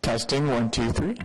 Testing, 1, 2, 3.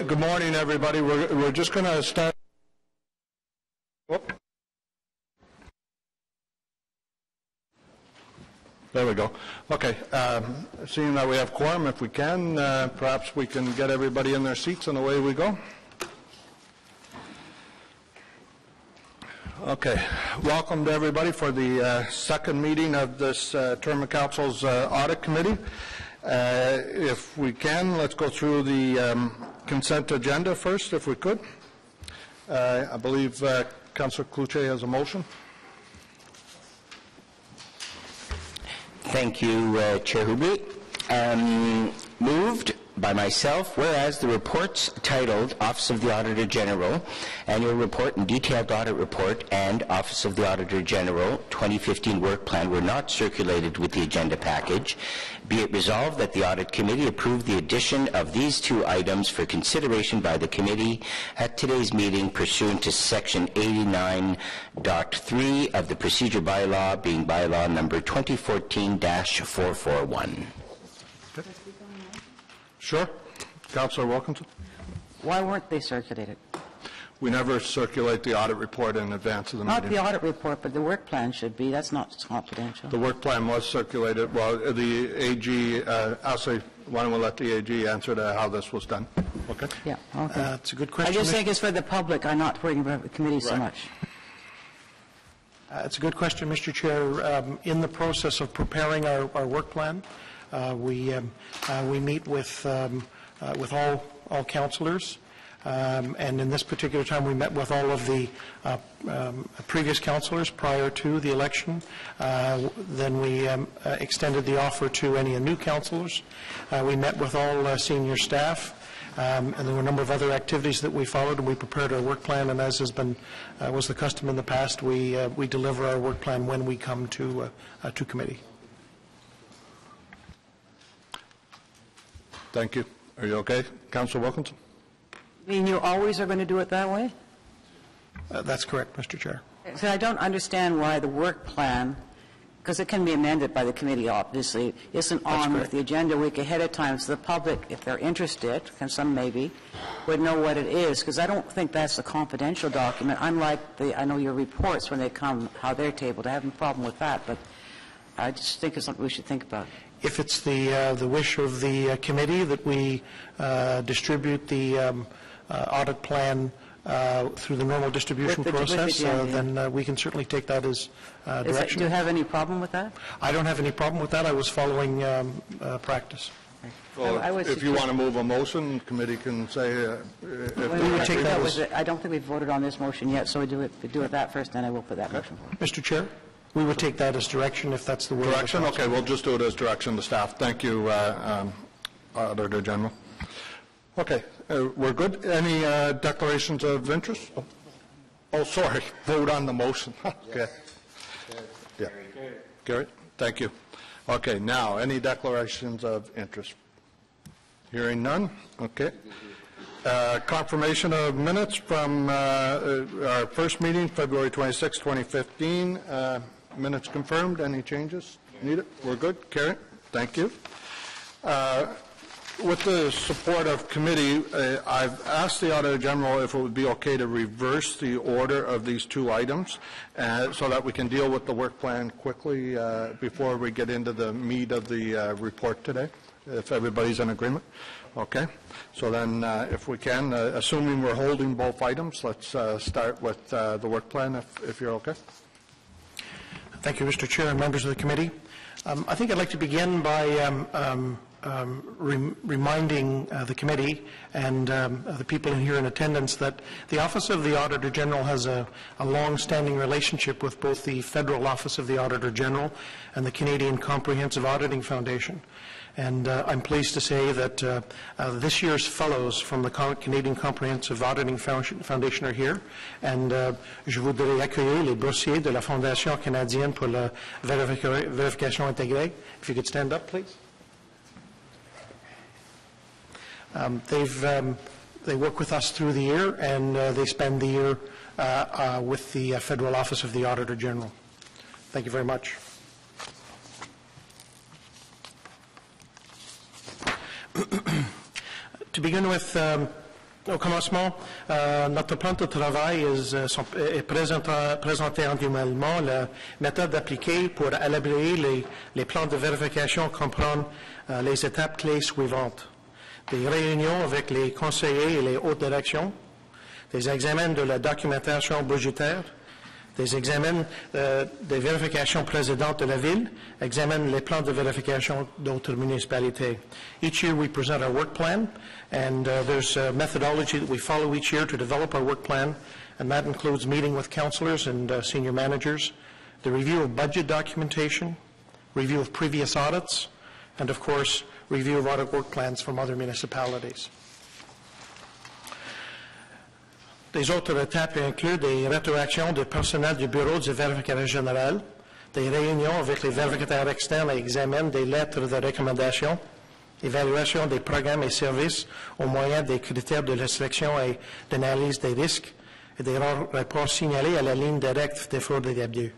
Good morning, everybody. We're just going to start. Whoop. There we go. Okay. Seeing that we have quorum, if we can, perhaps we can get everybody in their seats and away we go. Okay. Welcome to everybody for the second meeting of this term of Council's Audit Committee. If we can, let's go through the consent agenda first, if we could. I believe Councillor Cloutier has a motion. Thank you, Chair Hubley. Moved by myself, whereas the reports titled Office of the Auditor General, Annual Report and Detailed Audit Report, and Office of the Auditor General 2015 Work Plan were not circulated with the agenda package, be it resolved that the Audit Committee approve the addition of these two items for consideration by the Committee at today's meeting pursuant to Section 89.3 of the Procedure Bylaw, being Bylaw number 2014-441. Sure. Councillor Wilkinson. Why weren't they circulated? We never circulate the audit report in advance of the meeting. Not the audit report, but the work plan should be. That's not confidential. The work plan was circulated. Well, the AG, actually, why don't we let the AG answer to how this was done? Okay? Yeah, okay. It's a good question. I just think it's for the public. I'm not worrying about the committee so much. It's a good question, Mr. Chair. In the process of preparing our work plan, we meet with all councillors, and in this particular time we met with all of the previous councillors prior to the election. Then we extended the offer to any new councillors. We met with all senior staff. And there were a number of other activities that we followed, and we prepared our work plan. And as has been was the custom in the past, we deliver our work plan when we come to committee. Thank you. Are you okay, Councillor Wilkinson? I mean, you always are going to do it that way? That's correct, Mr. Chair. So I don't understand why the work plan, because it can be amended by the committee, obviously, isn't on with the agenda a week ahead of time, so the public, if they're interested, and some maybe, would know what it is, because I don't think that's a confidential document, unlike I know your reports when they come, how they're tabled. I have no problem with that, but I just think it's something we should think about. If it's the wish of the committee that we distribute the audit plan through the normal distribution process, then we can certainly take that as direction. Do you have any problem with that? I don't have any problem with that. I was following practice. Well, if you want to move a motion, the committee can say. I don't think we've voted on this motion yet, so we do it that first, then I will put that motion forward. Mr. Chair, we would take that as direction if that's the will. Direction? Okay, we'll just do it as direction to staff. Thank you, Auditor General. Okay, we're good. Any declarations of interest? Oh, sorry. Vote on the motion. Okay. Yeah. Gary, thank you. Okay, now, any declarations of interest? Hearing none. Okay. Confirmation of minutes from our first meeting, February 26, 2015. Minutes confirmed. Any changes needed? We're good. Karen, thank you. With the support of committee, I've asked the Auditor General if it would be okay to reverse the order of these two items so that we can deal with the work plan quickly before we get into the meat of the report today, if everybody's in agreement. Okay. So then, if we can, assuming we're holding both items, let's start with the work plan, if you're okay. Thank you, Mr. Chair and members of the committee. I think I'd like to begin by reminding the committee and the people here in attendance that the Office of the Auditor General has a long-standing relationship with both the Federal Office of the Auditor General and the Canadian Comprehensive Auditing Foundation. And I'm pleased to say that this year's fellows from the Canadian Comprehensive Auditing Foundation are here. And je voudrais accueillir les boursiers de la Fondation canadienne pour la vérification intégrée. If you could stand up, please. They work with us through the year, and they spend the year with the Federal Office of the Auditor General. Thank you very much. To begin with, au commencement, notre plan de travail est présenté annuellement. La méthode appliquée pour élaborer les plans de vérification comprend les étapes clés suivantes. Des réunions avec les conseillers et les hautes directions, des examens de la documentation budgétaire, des examens des vérifications précédentes de la ville, examine les plans de vérification d'autres municipalités. Each year we present our work plan, and there's a methodology that we follow each year to develop our work plan, and that includes meeting with councillors and senior managers, the review of budget documentation, review of previous audits, and of course, review of audit work plans from other municipalities. Les autres étapes incluent des rétroactions du personnel du Bureau du vérificateur général, des réunions avec les vérificateurs externes et examens des lettres de recommandation, évaluation des programmes et services au moyen des critères de la sélection et d'analyse des risques, et des rapports signalés à la ligne directe des fraudes et d'abus.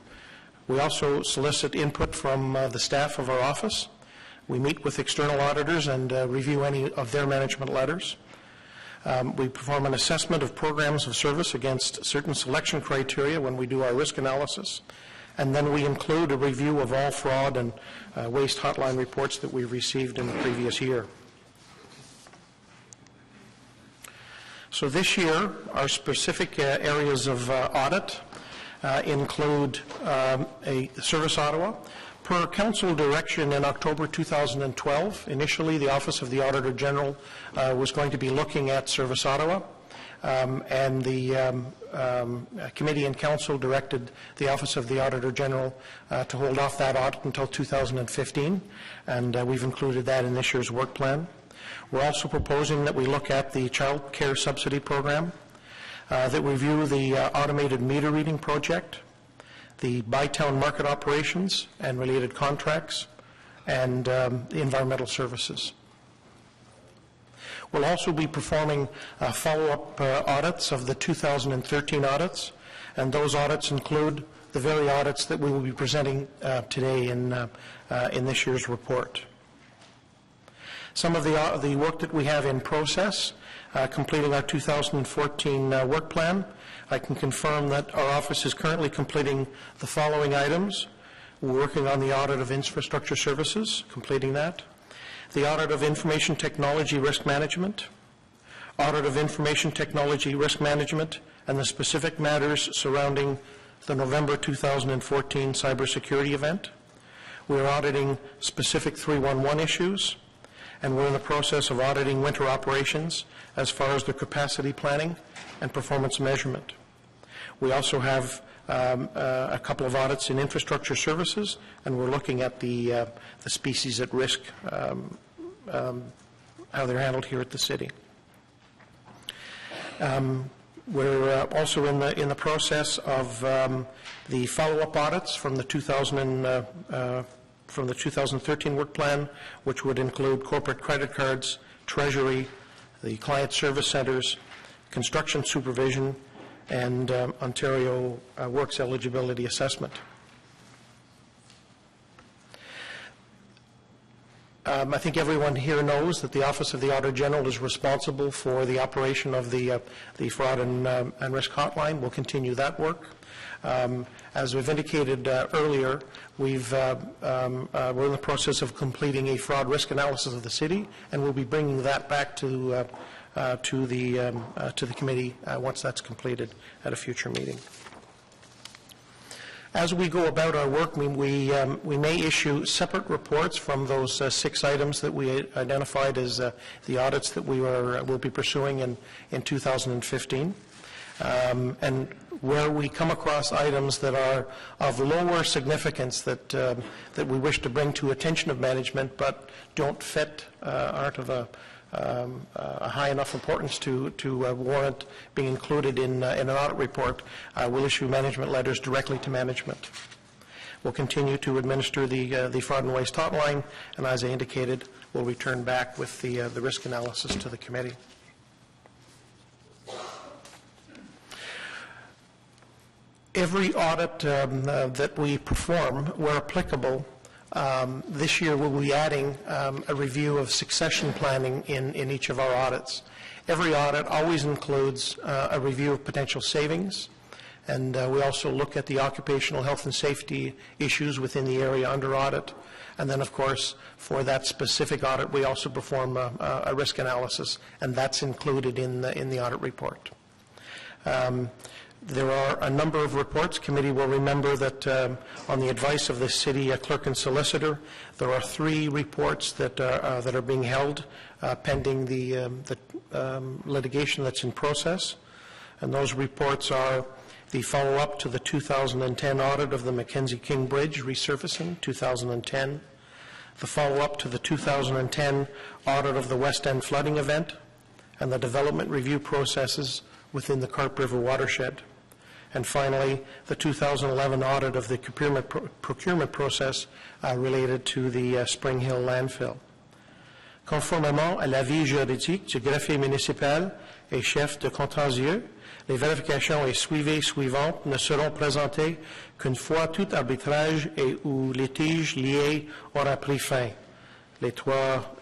We also solicit input from the staff of our office. We meet with external auditors and review any of their management letters. We perform an assessment of programs of service against certain selection criteria when we do our risk analysis, and then we include a review of all fraud and waste hotline reports that we've received in the previous year. So this year, our specific areas of audit include Service Ottawa. Per Council direction in October 2012, initially the Office of the Auditor General was going to be looking at Service Ottawa, and the Committee and Council directed the Office of the Auditor General to hold off that audit until 2015, and we've included that in this year's work plan. We're also proposing that we look at the Child Care Subsidy Program, that review the automated meter reading project, the Bytown market operations and related contracts, and environmental services. We'll also be performing follow-up audits of the 2013 audits, and those audits include the very audits that we will be presenting today in this year's report. Some of the work that we have in process, completing our 2014 work plan. I can confirm that our office is currently completing the following items. We're working on the audit of infrastructure services, completing that. The audit of information technology risk management. Audit of information technology risk management and the specific matters surrounding the November 2014 cybersecurity event. We're auditing specific 311 issues, and we're in the process of auditing winter operations as far as the capacity planning and performance measurement. We also have a couple of audits in infrastructure services, and we're looking at the species at risk, how they're handled here at the city. We're also in the process of the follow-up audits from the 2013 work plan, which would include corporate credit cards, treasury, the client service centers, construction supervision, and Ontario Works Eligibility Assessment. I think everyone here knows that the Office of the Auditor General is responsible for the operation of the Fraud and Risk Hotline. We'll continue that work. As we've indicated earlier, we're in the process of completing a fraud risk analysis of the city, and we'll be bringing that back to the committee once that's completed at a future meeting. As we go about our work, we may issue separate reports from those 6 items that we identified as the audits that will be pursuing in 2015. And where we come across items that are of lower significance that we wish to bring to attention of management but don't fit, aren't of a high enough importance to warrant being included in an audit report, we'll issue management letters directly to management. We'll continue to administer the fraud and waste hotline, and as I indicated, we'll return back with the risk analysis to the committee. Every audit that we perform, where applicable, This year, we'll be adding a review of succession planning in each of our audits. Every audit always includes a review of potential savings, and we also look at the occupational health and safety issues within the area under audit. And then, of course, for that specific audit, we also perform a risk analysis, and that's included in the audit report. There are a number of reports. Committee will remember that on the advice of the city clerk and solicitor, there are 3 reports that are being held pending the litigation that's in process. And those reports are the follow-up to the 2010 audit of the Mackenzie King Bridge resurfacing, 2010, the follow-up to the 2010 audit of the West End flooding event, and the development review processes within the Carp River watershed. And finally, the 2011 audit of the procurement process related to the Spring Hill landfill. Conformément à l'avis juridique du greffier municipal et chef de contentieux, les vérifications et suivis suivantes ne seront présentées qu'une fois tout arbitrage et ou litige lié aura pris fin. Les 3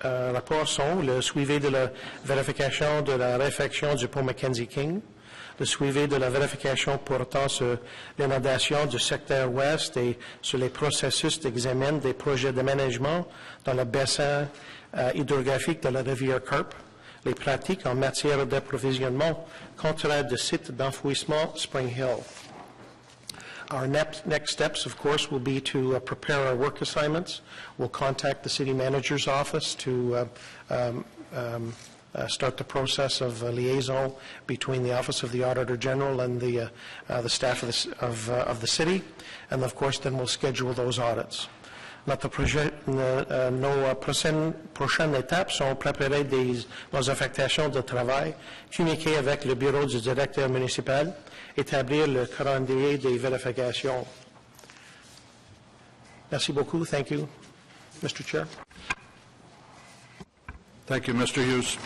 rapports sont le suivi de la vérification de la réfection du pont Mackenzie King, le suivi de la vérification portant sur l'inondation du secteur ouest et sur les processus d'examen des projets d'aménagement dans le bassin hydrographique de la rivière Carp, les pratiques en matière d'approvisionnement contraire de sites d'enfouissement Spring Hill. Our next steps, of course, will be to prepare our work assignments. We'll contact the city manager's office to start the process of liaison between the Office of the Auditor General and the staff of the city, and of course then we'll schedule those audits. Nos prochaines étapes sont préparer nos affectations de travail, communiquer avec le bureau du directeur municipal, établir le calendrier des vérifications. Merci beaucoup. Thank you, Mr. Chair. Thank you, Mr. Hughes.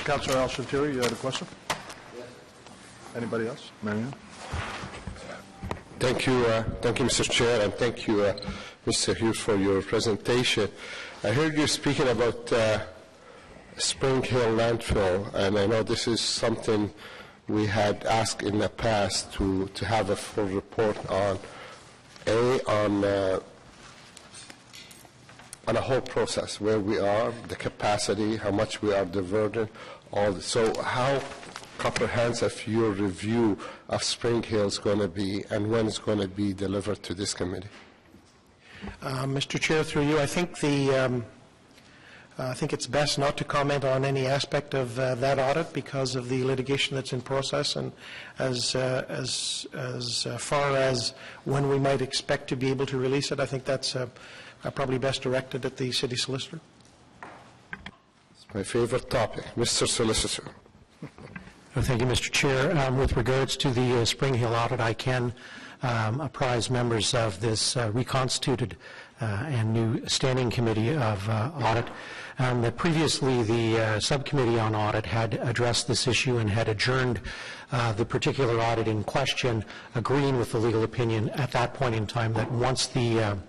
Councillor Al-Shantiri, you had a question? Yes. Anybody else? Marianne? Thank you, Mr. Chair, and thank you, Mr. Hughes, for your presentation. I heard you speaking about Spring Hill landfill, and I know this is something we had asked in the past to have a full report on a whole process, where we are, the capacity, how much we are diverted, all this. So how comprehensive your review of Spring Hill is going to be, and when it's going to be delivered to this committee? Mr. Chair, through you, I think it's best not to comment on any aspect of that audit because of the litigation that's in process, and as far as when we might expect to be able to release it, I think that's probably best directed at the city solicitor. It's my favorite topic. Mr. Solicitor. Thank you, Mr. Chair. With regards to the Spring Hill audit, I can apprise members of this reconstituted and new standing committee of audit that previously the subcommittee on audit had addressed this issue and had adjourned the particular audit in question, agreeing with the legal opinion at that point in time that once the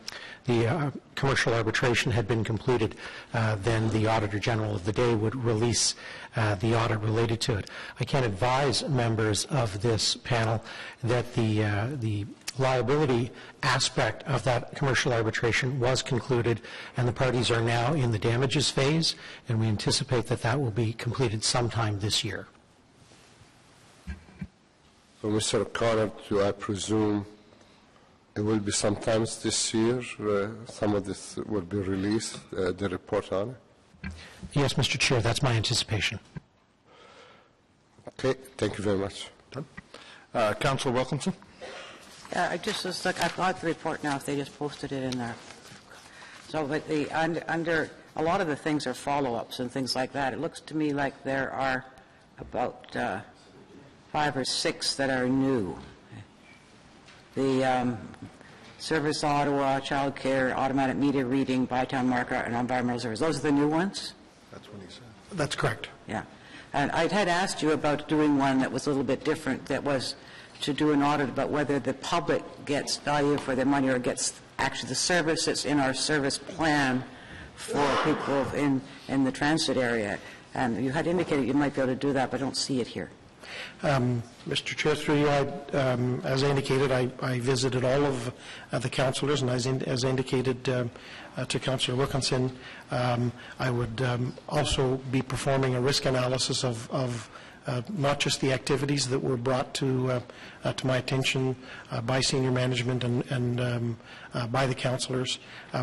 commercial arbitration had been concluded, then the Auditor General of the day would release the audit related to it. I can advise members of this panel that the liability aspect of that commercial arbitration was concluded, and the parties are now in the damages phase, and we anticipate that that will be completed sometime this year. So, Mr. O'Connor, do I presume it will be sometimes this year, some of this will be released, the report on it? Yes, Mr. Chair, that's my anticipation. Okay, thank you very much. Councillor Wilkinson? Yeah, I just was like, I've got the report now if they just posted it in there. So, but the, under a lot of the things are follow-ups and things like that. It looks to me like there are about 5 or 6 that are new. The Service Ottawa, Child Care, Automatic Media Reading, Bytown Marker, and Environmental Service. Those are the new ones? That's what he said. That's correct. Yeah. And I had asked you about doing one that was a little bit different, that was to do an audit about whether the public gets value for their money or gets actually the service that's in our service plan for people in the transit area. And you had indicated you might be able to do that, but I don't see it here. Mr. Chair, through you, as I indicated, I visited all of the councillors, and as I indicated to Councillor Wilkinson, I would also be performing a risk analysis of not just the activities that were brought to my attention by senior management and by the councillors,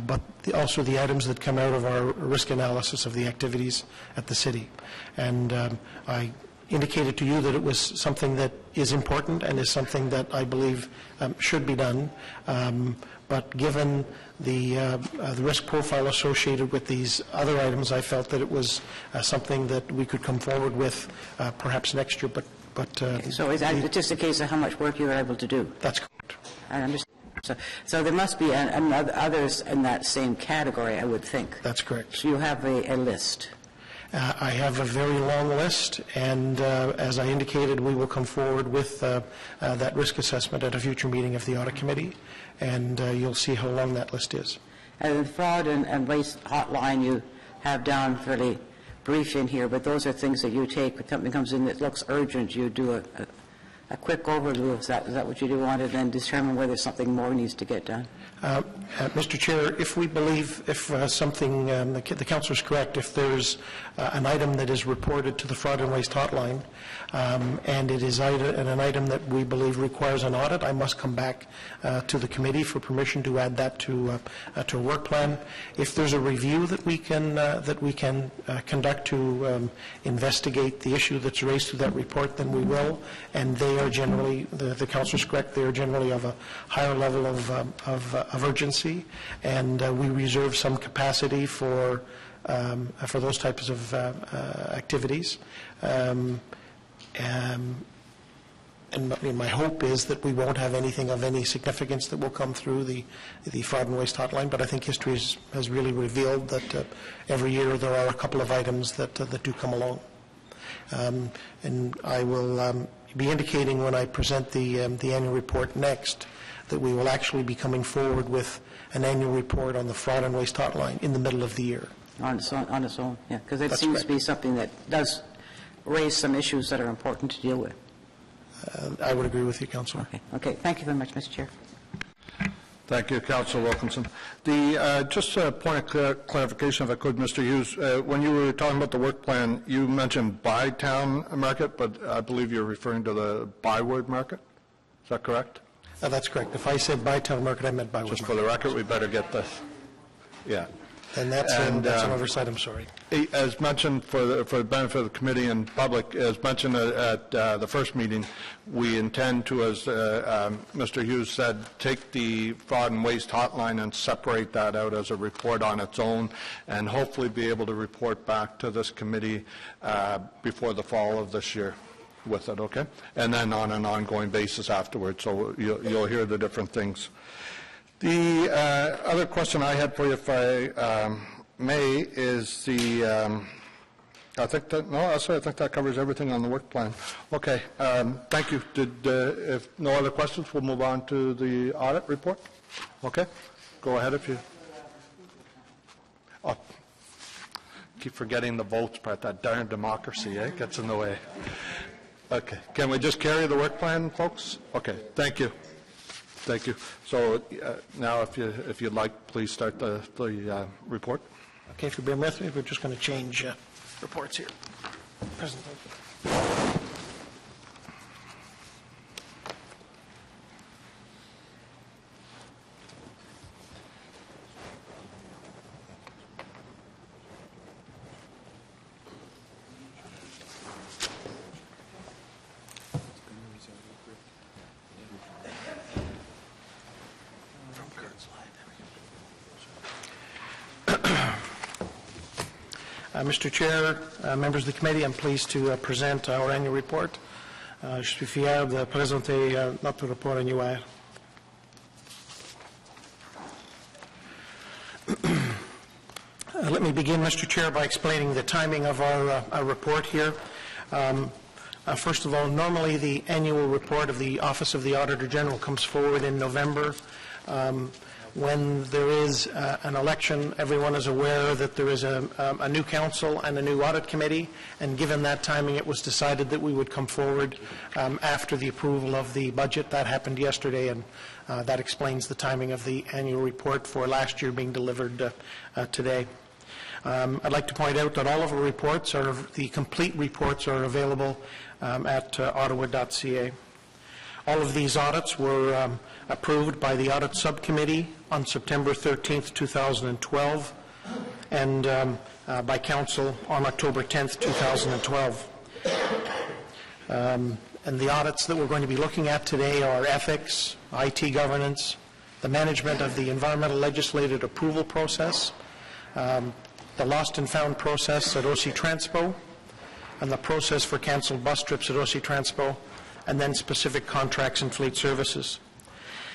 but also the items that come out of our risk analysis of the activities at the city. And I indicated to you that it was something that is important and is something that I believe should be done. But given the risk profile associated with these other items, I felt that it was something that we could come forward with perhaps next year. So is that just a case of how much work you were able to do? That's correct. I understand. So there must be others in that same category, I would think. That's correct. So you have a list. I have a very long list, and as I indicated, we will come forward with that risk assessment at a future meeting of the Audit Committee, and you'll see how long that list is. And the fraud and waste hotline you have down fairly brief in here, but those are things that you take. When something comes in that looks urgent, you do a quick overview. Is that what you do want to then determine whether something more needs to get done? Mr. Chair, if we believe, if something, the councillor is correct, if there's an item that is reported to the fraud and waste hotline, and it is an item that we believe requires an audit, I must come back to the committee for permission to add that to a work plan. If there's a review that we can conduct to investigate the issue that's raised through that report, then we will. And they are generally, the councillor is correct, they are generally of a higher level of urgency, and we reserve some capacity for those types of activities. And my hope is that we won't have anything of any significance that will come through the fraud and waste hotline, but I think history has really revealed that every year there are a couple of items that do come along. And I will be indicating when I present the annual report next that we will actually be coming forward with an annual report on the fraud and waste hotline in the middle of the year. On its own, yeah, because it That's seems correct. to be something that does raise some issues that are important to deal with. I would agree with you, Councillor. Okay. Thank you very much, Mr. Chair. Thank you, Councillor Wilkinson. Just a point of clarification, if I could, Mr. Hughes. When you were talking about the work plan, you mentioned by-town market, but I believe you're referring to the byward market. Is that correct? That's correct. If I said by-town market, I meant byward Just market. for the record, we better get this. Yeah. And that's an oversight, I'm sorry. As mentioned, for the benefit of the committee and public, as mentioned at the first meeting, we intend to, as Mr. Hughes said, take the fraud and waste hotline and separate that out as a report on its own, and hopefully be able to report back to this committee before the fall of this year with it, okay? And then on an ongoing basis afterwards, so you'll hear the different things. The other question I had for you, if I may, is I think that covers everything on the work plan. Okay, thank you. If no other questions, we'll move on to the audit report. Okay, go ahead if you. Oh, keep forgetting the votes part. That darn democracy, gets in the way. Okay, can we just carry the work plan, folks? Okay, thank you. Thank you. So now, if you'd like, please start the report. Okay, if you bear with me, we're just going to change reports here. President. Mr. Chair, members of the committee, I'm pleased to present our annual report. Je suis fier de présenter notre rapport annuel. Let me begin, Mr. Chair, by explaining the timing of our report here. First of all, normally the annual report of the Office of the Auditor General comes forward in November. When there is an election, everyone is aware that there is a new council and a new audit committee, and given that timing, it was decided that we would come forward after the approval of the budget. That happened yesterday, and that explains the timing of the annual report for last year being delivered today. I'd like to point out that all of our reports, the complete reports, are available at ottawa.ca. All of these audits were approved by the Audit Subcommittee on September 13th, 2012, and by Council on October 10th, 2012. And the audits that we're going to be looking at today are ethics, IT governance, the management of the environmental legislative approval process, the lost and found process at OC Transpo, and the process for cancelled bus trips at OC Transpo, and then specific contracts and fleet services.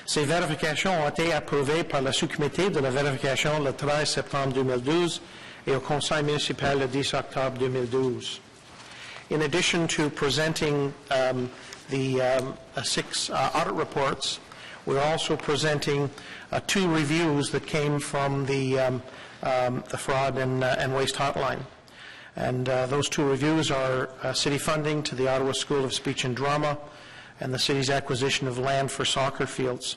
Ces vérifications ont été approuvées par la sous-comité de la vérification le 13 septembre 2012 et au Conseil municipal le 10 octobre 2012. In addition to presenting the 6 audit reports, we're also presenting 2 reviews that came from the fraud and waste hotline. And those 2 reviews are city funding to the Ottawa School of Speech and Drama and the city's acquisition of land for soccer fields.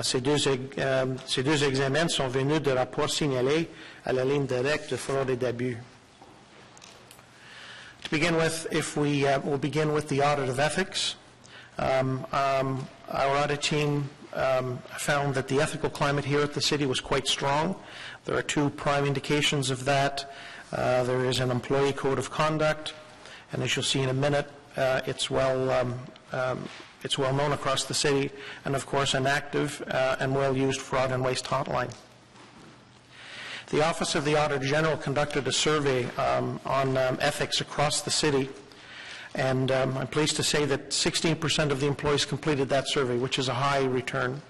Ces deux examens sont venus de rapports signalés à la ligne directe de fraude et d'abus. To begin with, if we'll begin with the audit of ethics. Our audit team found that the ethical climate here at the city was quite strong. There are 2 prime indications of that. There is an employee code of conduct, and as you'll see in a minute, it's well known across the city, and of course an active and well-used fraud and waste hotline. The Office of the Auditor General conducted a survey on ethics across the city, and I'm pleased to say that 16% of the employees completed that survey, which is a high return.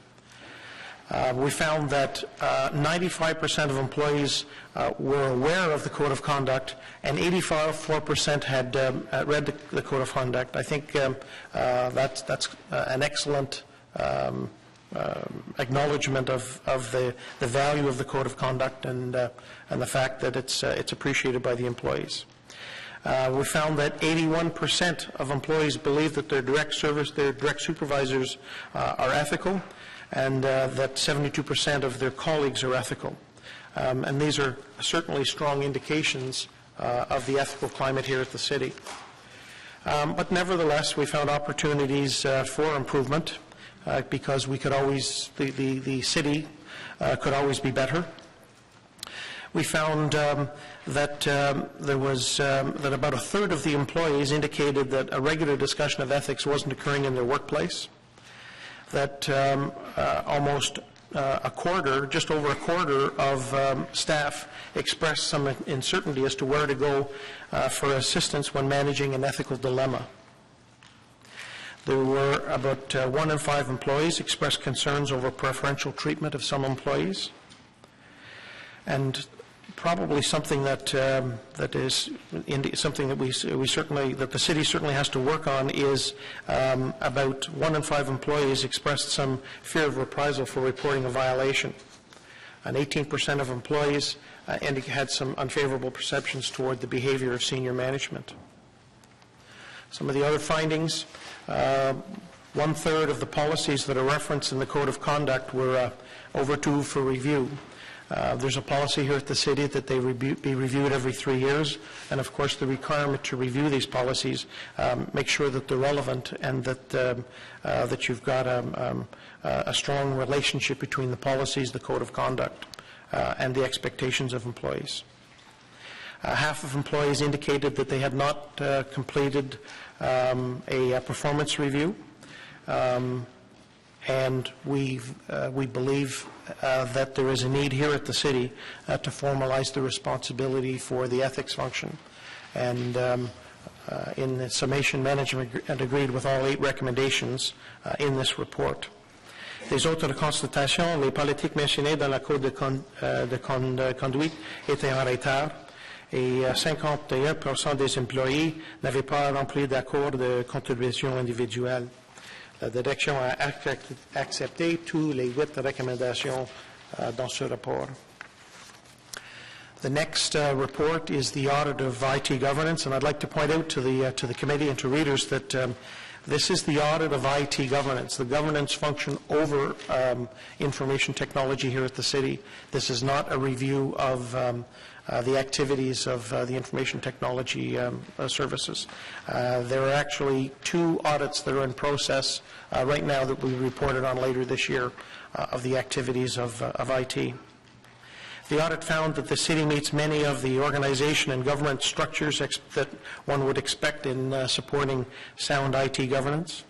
We found that 95% of employees were aware of the Code of Conduct, and 84% had read the Code of Conduct. I think that's an excellent acknowledgement of the value of the Code of Conduct and the fact that it's appreciated by the employees. We found that 81% of employees believe that their direct supervisors are ethical, and that 72% of their colleagues are ethical. And these are certainly strong indications of the ethical climate here at the city. But nevertheless, we found opportunities for improvement because we could always, the city could always be better. We found that there was that about a third of the employees indicated that a regular discussion of ethics wasn't occurring in their workplace. That almost a quarter, just over a quarter of staff expressed some uncertainty as to where to go for assistance when managing an ethical dilemma. There were about 1 in 5 employees expressed concerns over preferential treatment of some employees. And probably something that is something that we certainly, that the city certainly has to work on is about 1 in 5 employees expressed some fear of reprisal for reporting a violation, and 18% of employees had some unfavorable perceptions toward the behavior of senior management. Some of the other findings: 1/3 of the policies that are referenced in the Code of Conduct were overdue for review. There's a policy here at the city that they be reviewed every 3 years, and of course the requirement to review these policies, make sure that they're relevant and that you've got a strong relationship between the policies, the Code of Conduct, and the expectations of employees. Half of employees indicated that they had not completed a performance review, and we believe that there is a need here at the city to formalize the responsibility for the ethics function. And in the summation, management agreed with all 8 recommendations in this report. Les autres constatations: les politiques mentionnées dans la Code de conduite étaient en retard, et 51% des employés n'avaient pas rempli d'accord de contribution individuelle. La direction a accepté toutes les 8 recommandations dans ce rapport. The next report is the audit of IT governance, and I'd like to point out to the committee and to readers that this is the audit of IT governance, the governance function over information technology here at the city. This is not a review of the activities of the information technology services. There are actually 2 audits that are in process right now that we reported on later this year of the activities of IT. The audit found that the city meets many of the organization and government structures that one would expect in supporting sound IT governance.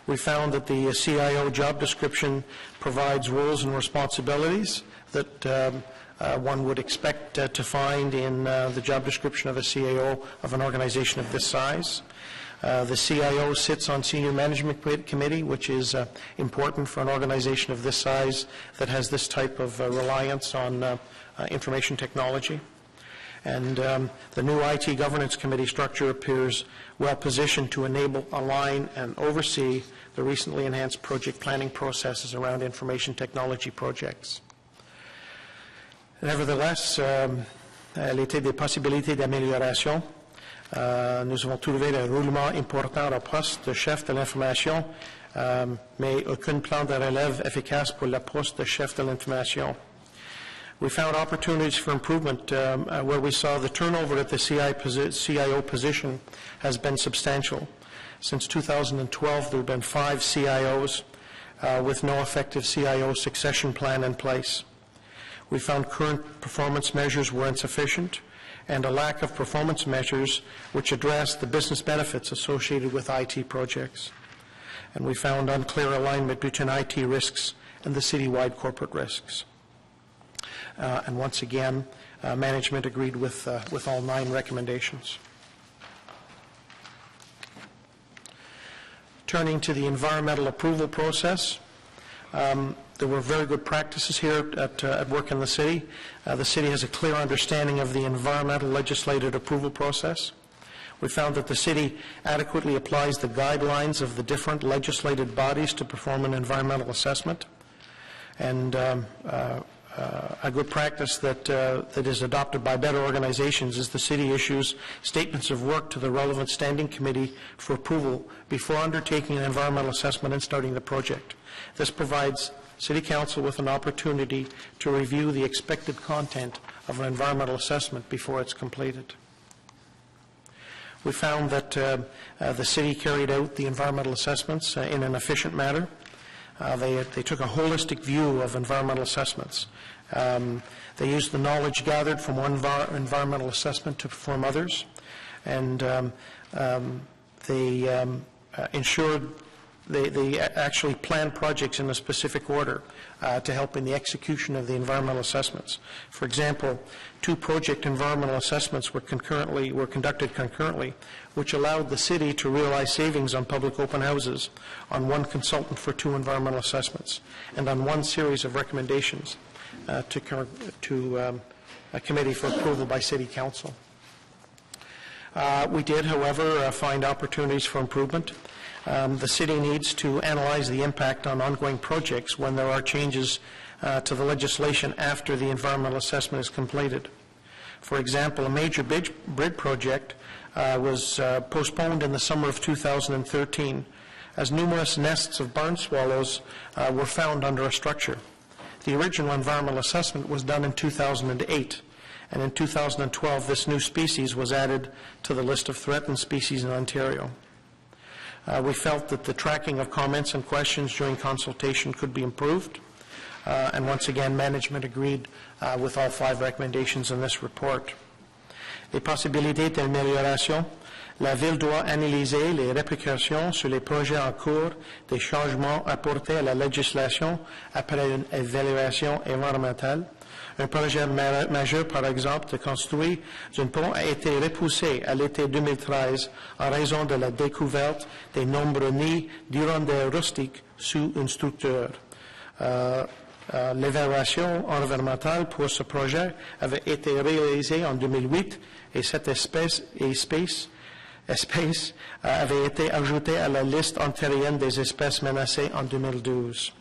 We found that the CIO job description provides roles and responsibilities that one would expect to find in the job description of a CIO of an organization of this size. The CIO sits on Senior Management Committee, which is important for an organization of this size that has this type of reliance on information technology. And the new IT Governance Committee structure appears well positioned to enable, align, and oversee the recently enhanced project planning processes around information technology projects. Nevertheless, il était des possibilités d'amélioration. Nous avons trouvé le roulement important au poste de chef de l'information, mais aucun plan de relève efficace pour le poste de chef de l'information. We found opportunities for improvement where we saw the turnover at the CIO position has been substantial. Since 2012, there have been 5 CIOs with no effective CIO succession plan in place. We found current performance measures were insufficient and a lack of performance measures which address the business benefits associated with IT projects. And we found unclear alignment between IT risks and the citywide corporate risks. And once again, management agreed with all 9 recommendations. Turning to the environmental approval process, there were very good practices here at work in the city. The city has a clear understanding of the environmental legislative approval process. We found that the city adequately applies the guidelines of the different legislated bodies to perform an environmental assessment. And a good practice that is adopted by better organizations is the city issues statements of work to the relevant standing committee for approval before undertaking an environmental assessment and starting the project. This provides City Council with an opportunity to review the expected content of an environmental assessment before it's completed. We found that the city carried out the environmental assessments in an efficient manner. They took a holistic view of environmental assessments. They used the knowledge gathered from one environmental assessment to perform others, and they ensured they actually planned projects in a specific order to help in the execution of the environmental assessments. For example, 2 project environmental assessments were conducted concurrently, which allowed the city to realize savings on public open houses on 1 consultant for 2 environmental assessments and on 1 series of recommendations to a committee for approval by City Council. We did, however, find opportunities for improvement. The city needs to analyze the impact on ongoing projects when there are changes to the legislation after the environmental assessment is completed. For example, a major bridge project was postponed in the summer of 2013 as numerous nests of barn swallows were found under a structure. The original environmental assessment was done in 2008, and in 2012 this new species was added to the list of threatened species in Ontario. We felt that the tracking of comments and questions during consultation could be improved, and once again management agreed with all 5 recommendations in this report. Les possibilités d'amélioration. La Ville doit analyser les répercussions sur les projets en cours des changements apportés à la législation après une évaluation environnementale. Un projet majeur, par exemple, de construire un pont a été repoussé à l'été 2013 en raison de la découverte des nombreux nids d'hirondelles rustiques sous une structure. L'évaluation environnementale pour ce projet avait été réalisée en 2008 et cette espèce avait été ajoutée à la liste ontarienne des espèces menacées en 2012.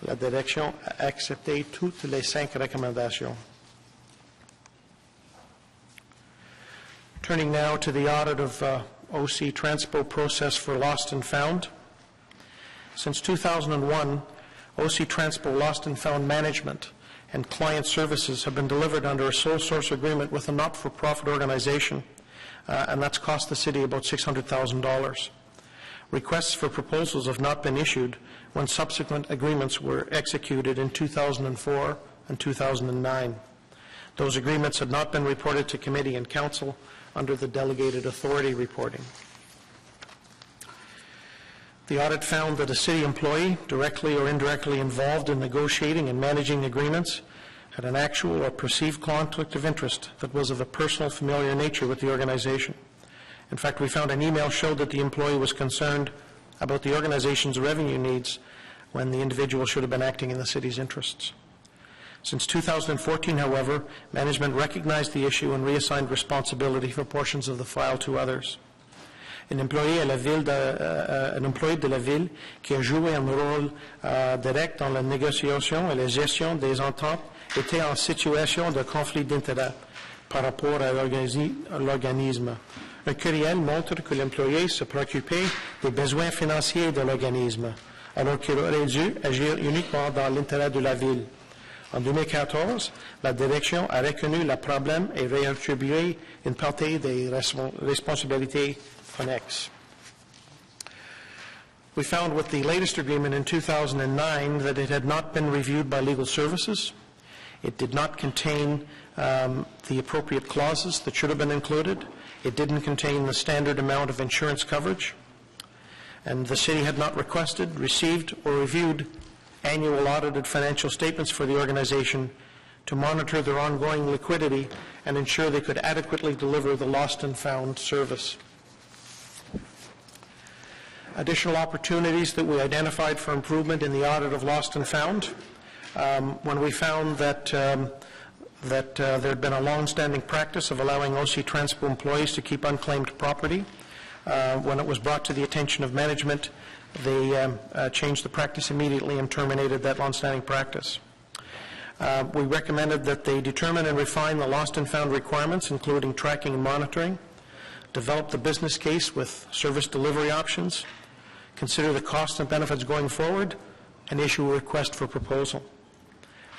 La direction a accepté toutes les 5 recommandations. Turning now to the audit of OC Transpo process for lost and found. Since 2001, OC Transpo Lost and Found Management and Client Services have been delivered under a sole source agreement with a not-for-profit organization, and that's cost the city about $600,000. Requests for proposals have not been issued when subsequent agreements were executed in 2004 and 2009. Those agreements had not been reported to committee and council under the delegated authority reporting. The audit found that a city employee, directly or indirectly involved in negotiating and managing agreements, had an actual or perceived conflict of interest that was of a personal, familiar nature with the organization. In fact, we found an email showed that the employee was concerned about the organization's revenue needs when the individual should have been acting in the city's interests. Since 2014, however, management recognized the issue and reassigned responsibility for portions of the file to others. Un employé de la ville qui a joué un rôle direct dans la négociation et la gestion des ententes était en situation de conflit d'intérêt par rapport à l'organisme. Un courriel montre que l'employé se préoccupait des besoins financiers de l'organisme, alors qu'il aurait dû agir uniquement dans l'intérêt de la ville. En 2014, la direction a reconnu le problème et réattribué une partie des responsabilités connects. We found with the latest agreement in 2009 that it had not been reviewed by legal services. It did not contain the appropriate clauses that should have been included. It didn't contain the standard amount of insurance coverage. And the city had not requested, received, or reviewed annual audited financial statements for the organization to monitor their ongoing liquidity and ensure they could adequately deliver the lost and found service. Additional opportunities that we identified for improvement in the audit of lost and found. When we found that there had been a long-standing practice of allowing OC Transpo employees to keep unclaimed property, when it was brought to the attention of management, they changed the practice immediately and terminated that long-standing practice. We recommended that they determine and refine the lost and found requirements, including tracking and monitoring, develop the business case with service delivery options, consider the costs and benefits going forward, and issue a request for proposal.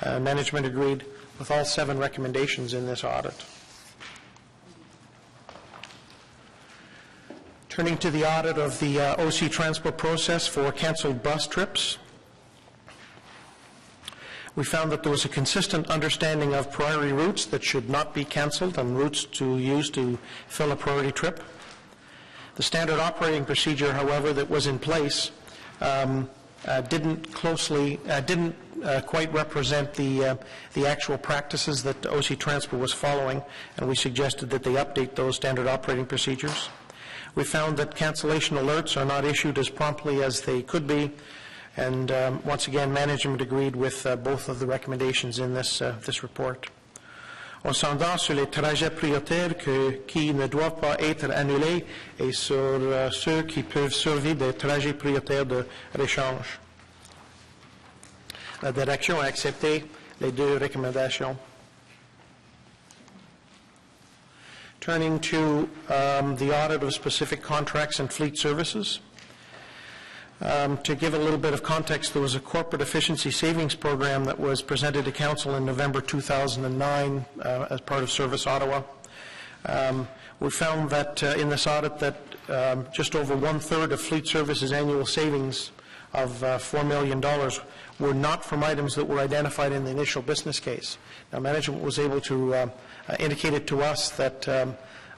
Management agreed with all 7 recommendations in this audit. Turning to the audit of the OC Transport process for canceled bus trips, we found that there was a consistent understanding of priority routes that should not be canceled and routes to use to fill a priority trip. The standard operating procedure, however, that was in place didn't quite represent the actual practices that OC Transport was following, and we suggested that they update those standard operating procedures. We found that cancellation alerts are not issued as promptly as they could be, and once again, management agreed with both of the recommendations in this report. On s'entend sur les trajets prioritaires qui ne doivent pas être annulés et sur ceux qui peuvent servir des trajets prioritaires de réchange. La direction a accepté les 2 recommandations. Turning to the audit of specific contracts and fleet services. To give a little bit of context, there was a corporate efficiency savings program that was presented to Council in November 2009 as part of Service Ottawa. We found that in this audit that just over 1/3 of fleet services annual savings of $4 million were not from items that were identified in the initial business case. Now, management was able to indicate it to us that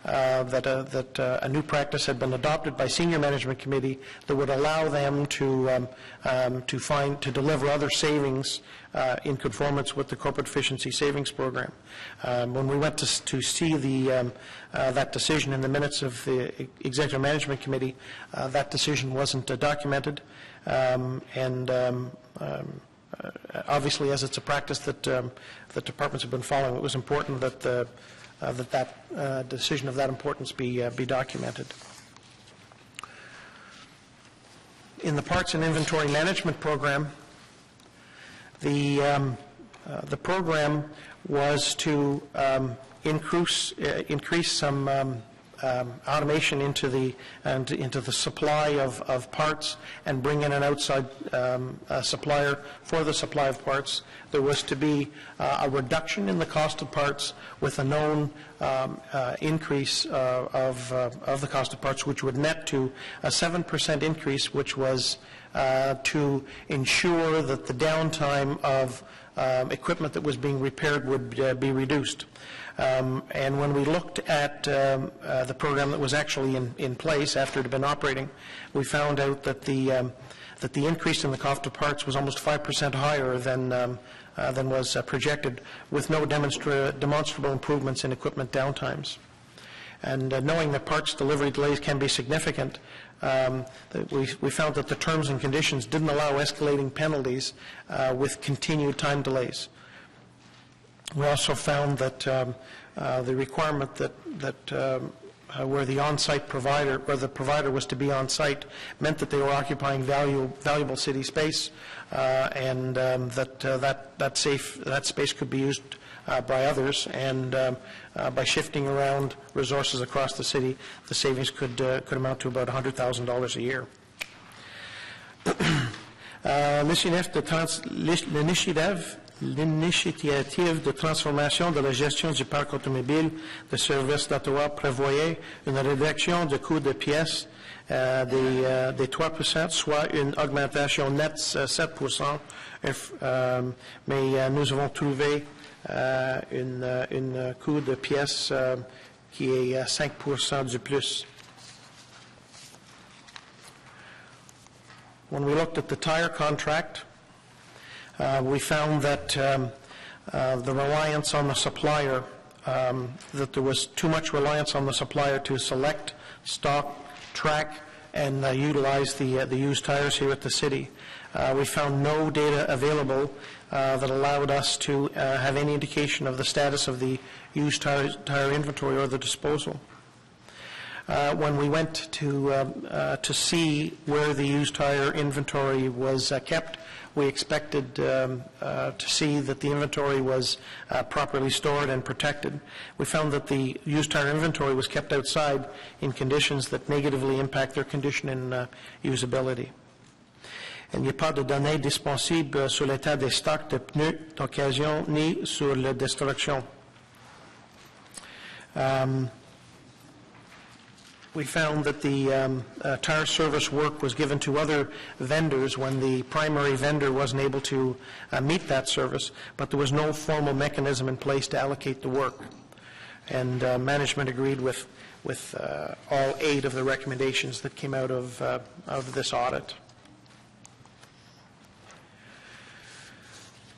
a new practice had been adopted by senior management committee that would allow them to deliver other savings in conformance with the corporate efficiency savings program. When we went to see that decision in the minutes of the executive management committee, that decision wasn't documented, and obviously, as it's a practice that that departments have been following, it was important that that decision of that importance be documented. In the Parts and Inventory Management Program, the program was to increase some automation into the supply of parts and bring in an outside supplier for the supply of parts. There was to be a reduction in the cost of parts with a known increase of the cost of parts, which would net to a 7% increase, which was to ensure that the downtime of equipment that was being repaired would be reduced. And when we looked at the program that was actually in place after it had been operating, we found out that the increase in the cost of parts was almost 5% higher than was projected, with no demonstrable improvements in equipment downtimes. And knowing that parts delivery delays can be significant, we found that the terms and conditions didn't allow escalating penalties with continued time delays. We also found that the requirement that where the on-site provider, where the provider was to be on-site, meant that they were occupying valuable city space, and that space could be used by others, and by shifting around resources across the city, the savings could amount to about $100,000 a year. L'initiative de transformation de la gestion du parc automobile de service d'Ottawa prévoyait une réduction du coût de pièces des 3%, soit une augmentation nette 7%, mais nous avons trouvé un coût de pièces qui est 5% du plus. When we looked at the tire contract, we found that the reliance on the supplier, that there was too much reliance on the supplier to select, stock, track, and utilize the used tires here at the city. We found no data available that allowed us to have any indication of the status of the used tire inventory or the disposal. When we went to see where the used tire inventory was kept, we expected to see that the inventory was properly stored and protected. We found that the used tire inventory was kept outside in conditions that negatively impact their condition and usability. Il n'y a pas de données disponibles sur l'état des stocks de pneus d'occasion ni sur la destruction. We found that the tire service work was given to other vendors when the primary vendor wasn't able to meet that service, but there was no formal mechanism in place to allocate the work. And management agreed with all 8 of the recommendations that came out of this audit.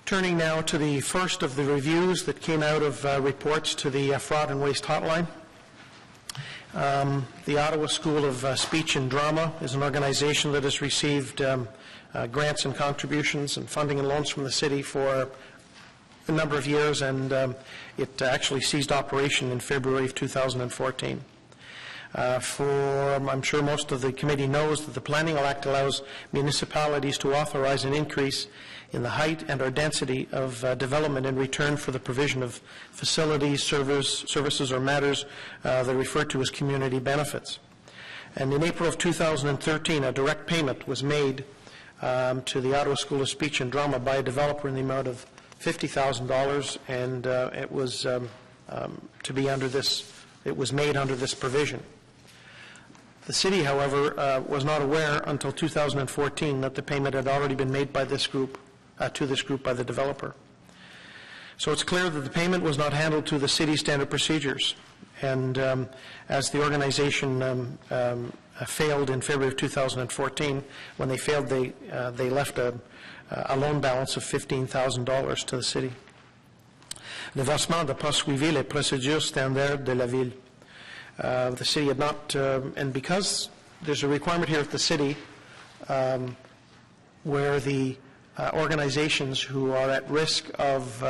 Turning now to the first of the reviews that came out of reports to the Fraud and Waste Hotline. The Ottawa School of Speech and Drama is an organization that has received grants and contributions and funding and loans from the city for a number of years, and it actually ceased operation in February of 2014. I'm sure most of the committee knows that the Planning Act allows municipalities to authorize an increase in the height and or density of development in return for the provision of facilities, services, or matters that are referred to as community benefits. And in April of 2013, a direct payment was made to the Ottawa School of Speech and Drama by a developer in the amount of $50,000, and it was to be under this. It was made under this provision. The city, however, was not aware until 2014 that the payment had already been made by this group, to this group by the developer. So it's clear that the payment was not handled to the city's standard procedures. And as the organization failed in February of 2014, when they failed, they left a loan balance of $15,000 to the city. Le versement n'a pas suivi les procédures standards de la ville. The city had not, and because there's a requirement here at the city where the organizations who are at risk of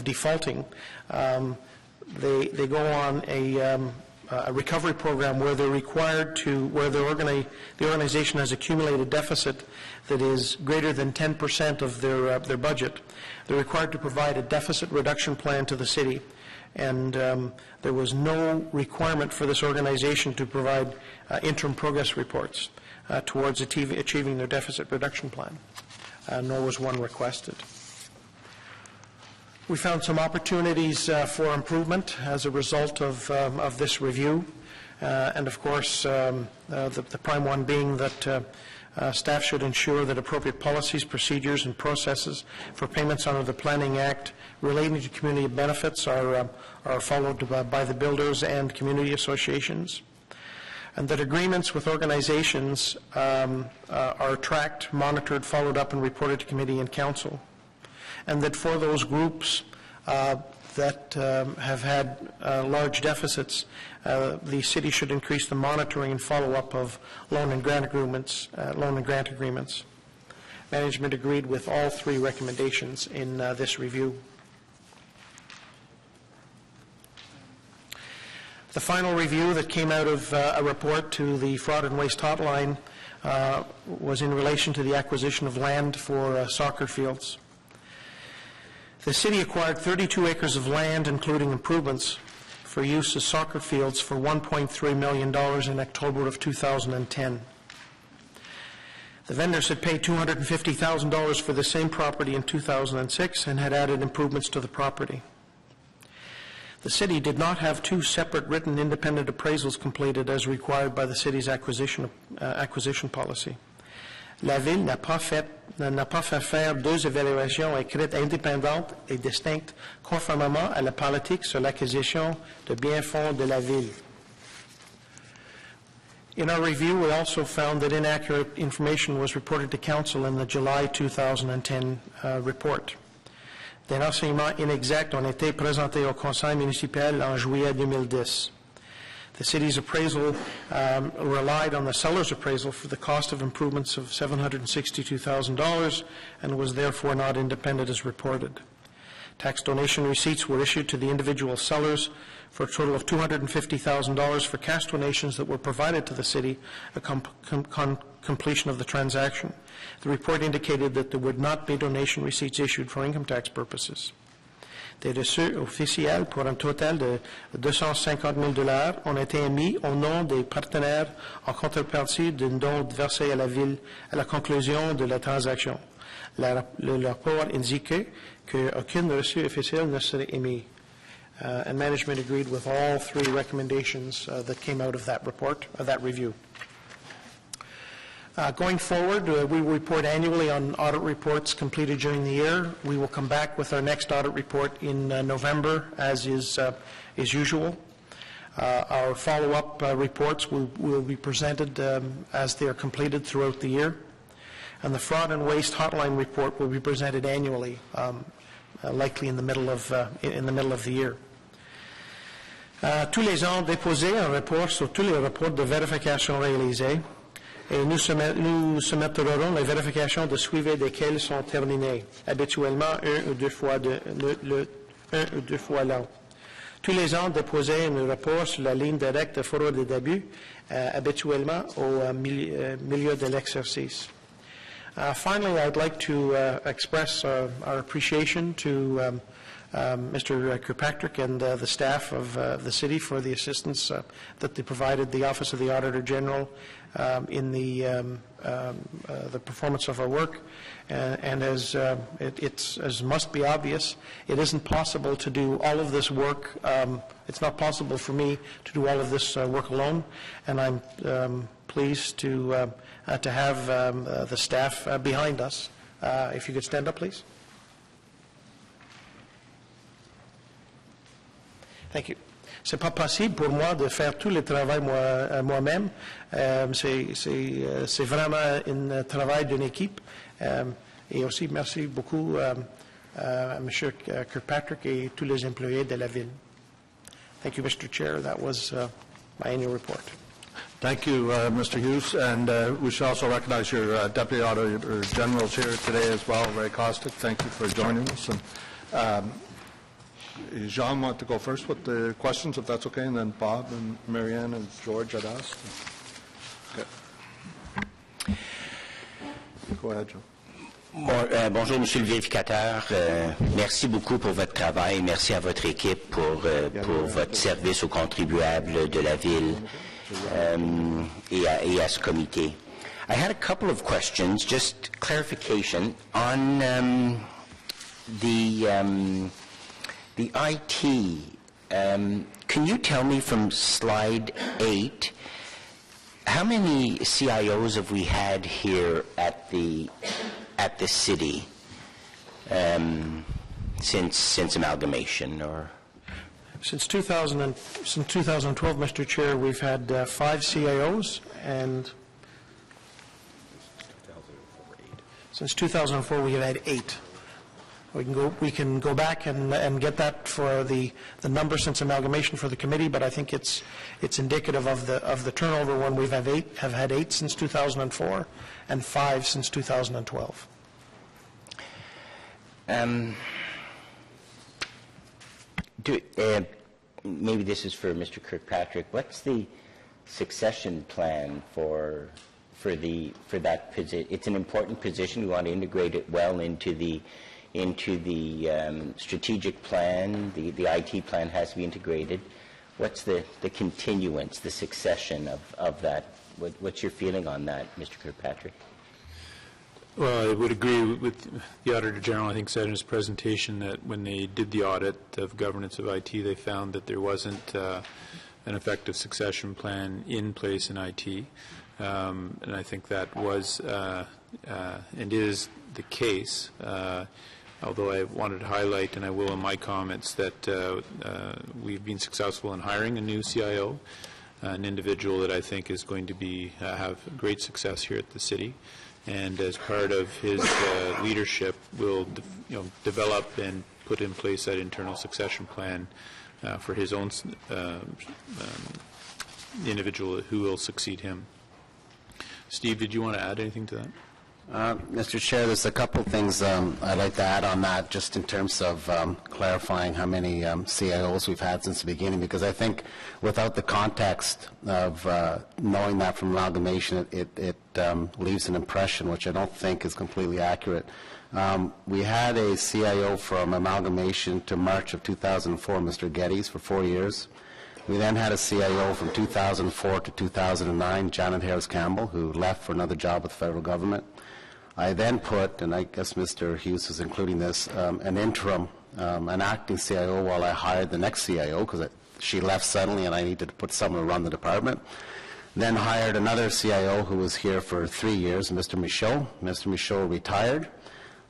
defaulting. They go on a recovery program where they're required to, where the organization has accumulated deficit that is greater than 10% of their budget. They're required to provide a deficit reduction plan to the city, and there was no requirement for this organization to provide interim progress reports towards achieving their deficit reduction plan, nor was one requested. We found some opportunities for improvement as a result of this review, and of course the prime one being that staff should ensure that appropriate policies, procedures, and processes for payments under the Planning Act relating to community benefits are followed by the builders and community associations, and that agreements with organizations are tracked, monitored, followed up, and reported to committee and council, and that for those groups that have had large deficits, the city should increase the monitoring and follow-up of loan and grant agreements. Management agreed with all three recommendations in this review. The final review that came out of a report to the Fraud and Waste Hotline was in relation to the acquisition of land for soccer fields. The city acquired 32 acres of land, including improvements, for use as soccer fields for $1.3 million in October of 2010. The vendors had paid $250,000 for the same property in 2006 and had added improvements to the property. The city did not have two separate written independent appraisals completed as required by the city's acquisition policy. La Ville n'a pas fait faire deux évaluations écrites indépendantes et distinctes conformément à la politique sur l'acquisition de biens fonds de la Ville. In our review, we also found that inaccurate information was reported to Council in the July 2010 report. Des renseignements inexacts ont été présentés au Conseil municipal en juillet 2010. The city's appraisal relied on the seller's appraisal for the cost of improvements of $762,000 and was therefore not independent as reported. Tax donation receipts were issued to the individual sellers for a total of $250,000 for cash donations that were provided to the city upon completion of the transaction. The report indicated that there would not be donation receipts issued for income tax purposes. Des reçus officiels pour un total de $250 000 ont été émis au nom des partenaires en contrepartie d'un don versé à la Ville à la conclusion de la transaction. Le rapport indiquait qu'aucune reçu officiel ne serait émis. And management agreed with all three recommendations that came out of that report, of that review. Going forward, we will report annually on audit reports completed during the year. We will come back with our next audit report in November, as is usual. Our follow-up reports will be presented as they are completed throughout the year. And the Fraud and Waste Hotline report will be presented annually, likely in the middle of the year. Tous les ans, déposer un rapport sur tous les rapports de vérification réalisés. Et nous soumettrons les vérifications de suivi desquelles sont terminées, habituellement un ou deux fois l'an. Tous les ans, déposer un rapport sur la ligne directe de fraude et d'abus, habituellement au milieu de l'exercice. Finally, I'd like to express our appreciation to Mr. Kirkpatrick and the staff of the city for the assistance that they provided the Office of the Auditor General in the performance of our work. And as as must be obvious, it isn't possible to do all of this work. It's not possible for me to do all of this work alone, and I'm pleased to have the staff behind us. If you could stand up, please. Thank you. C'est pas possible pour moi de faire tout le travail moi-même. C'est vraiment un travail d'une équipe. Et aussi, merci beaucoup à M. Kirkpatrick et tous les employés de la ville. Thank you, Mr. Chair. That was my annual report. Thank you, Mr. Hughes, and we should also recognize your Deputy Auditor General's here today as well, Ray Kostick. Thank you for joining us. And Jean want to go first with the questions, if that's okay, and then Bob and Marianne and George had asked. Okay. Go ahead, Jean. Bonjour, Monsieur le vérificateur. Merci beaucoup pour votre travail. Merci à votre équipe pour votre service aux contribuables de la ville et à ce comité. I had a couple of questions, just clarification on the IT. Can you tell me from slide 8 how many CIOs have we had here at the city since amalgamation, or? Since 2012, Mr. Chair, we've had 5 CIOs, and since 2004 we have had 8. We can go back and get that for the number since amalgamation for the committee, but I think it's indicative of the turnover when we have had 8 since 2004 and 5 since 2012. Maybe this is for Mr. Kirkpatrick. What's the succession plan for that position? It's an important position. We want to integrate it well into the strategic plan. The IT plan has to be integrated. What's the continuance, the succession of that? What's your feeling on that, Mr. Kirkpatrick? Well, I would agree with the Auditor General. I think said in his presentation that when they did the audit of governance of IT, they found that there wasn't an effective succession plan in place in IT. And I think that was and is the case. Although I wanted to highlight, and I will in my comments, that we've been successful in hiring a new CIO, an individual that I think is going to have great success here at the city. And as part of his leadership, will develop and put in place that internal succession plan for his own individual who will succeed him. Steve, did you want to add anything to that? Mr. Chair, there's a couple of things I'd like to add on that, just in terms of clarifying how many CIOs we've had since the beginning, because I think without the context of knowing that from amalgamation, it leaves an impression which I don't think is completely accurate. We had a CIO from amalgamation to March of 2004, Mr. Geddes, for 4 years. We then had a CIO from 2004 to 2009, Janet Harris-Campbell, who left for another job with the federal government. I then put, and I guess Mr. Hughes is including this, an interim, an acting CIO while I hired the next CIO, because she left suddenly and I needed to put someone to run the department. Then hired another CIO who was here for 3 years, Mr. Michaud. Mr. Michaud retired.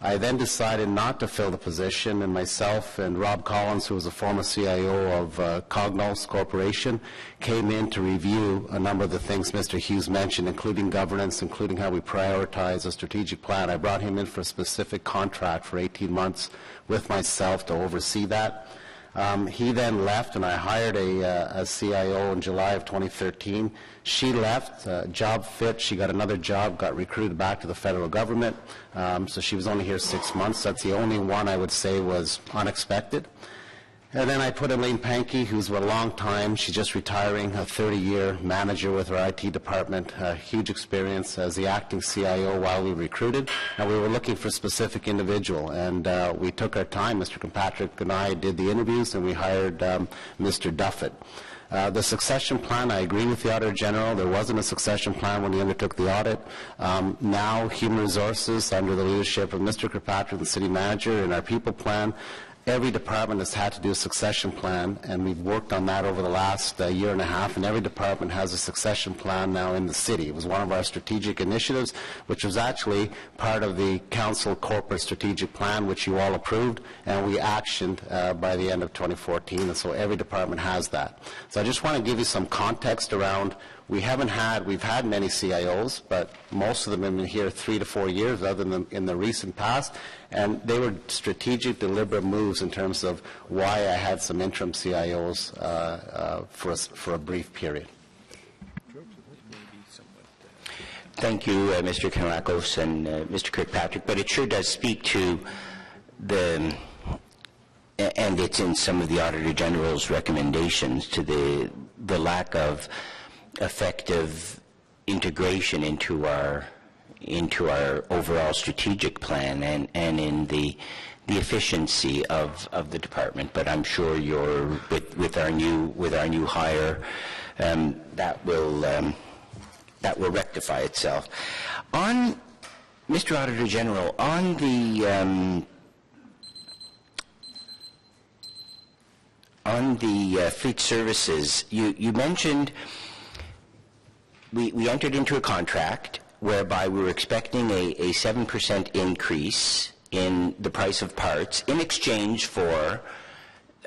I then decided not to fill the position, and myself and Rob Collins, who was a former CIO of Cognos Corporation, came in to review a number of the things Mr. Hughes mentioned, including governance, including how we prioritize a strategic plan. I brought him in for a specific contract for 18 months with myself to oversee that. He then left, and I hired a CIO in July of 2013. She left, job fit. She got another job, got recruited back to the federal government. So she was only here 6 months. That's the only one I would say was unexpected. And then I put Elaine Pankey, who's a long time. She's just retiring, a 30-year manager with our IT department, huge experience as the acting CIO while we recruited. And we were looking for a specific individual. And we took our time. Mr. Kirkpatrick and I did the interviews, and we hired Mr. Duffett. The succession plan, I agree with the Auditor General. There wasn't a succession plan when he undertook the audit. Now, Human Resources, under the leadership of Mr. Kirkpatrick, the City Manager, and our People Plan, every department has had to do a succession plan, and we've worked on that over the last year and a half, and every department has a succession plan now in the city. It was one of our strategic initiatives, which was actually part of the Council Corporate Strategic Plan, which you all approved, and we actioned by the end of 2014, and so every department has that. So I just want to give you some context around. We've had many CIOs, but most of them have been here 3 to 4 years, other than in the recent past, and they were strategic, deliberate moves in terms of why I had some interim CIOs for a brief period. Thank you, Mr. Kanrakos and Mr. Kirkpatrick, but it sure does speak to the, and it's in some of the Auditor General's recommendations, to the lack of effective integration into our overall strategic plan and in the efficiency of the department. But I'm sure you're with our new hire, that will rectify itself. On Mr. Auditor General, on the fleet services, you mentioned we entered into a contract whereby we were expecting a 7% increase in the price of parts in exchange for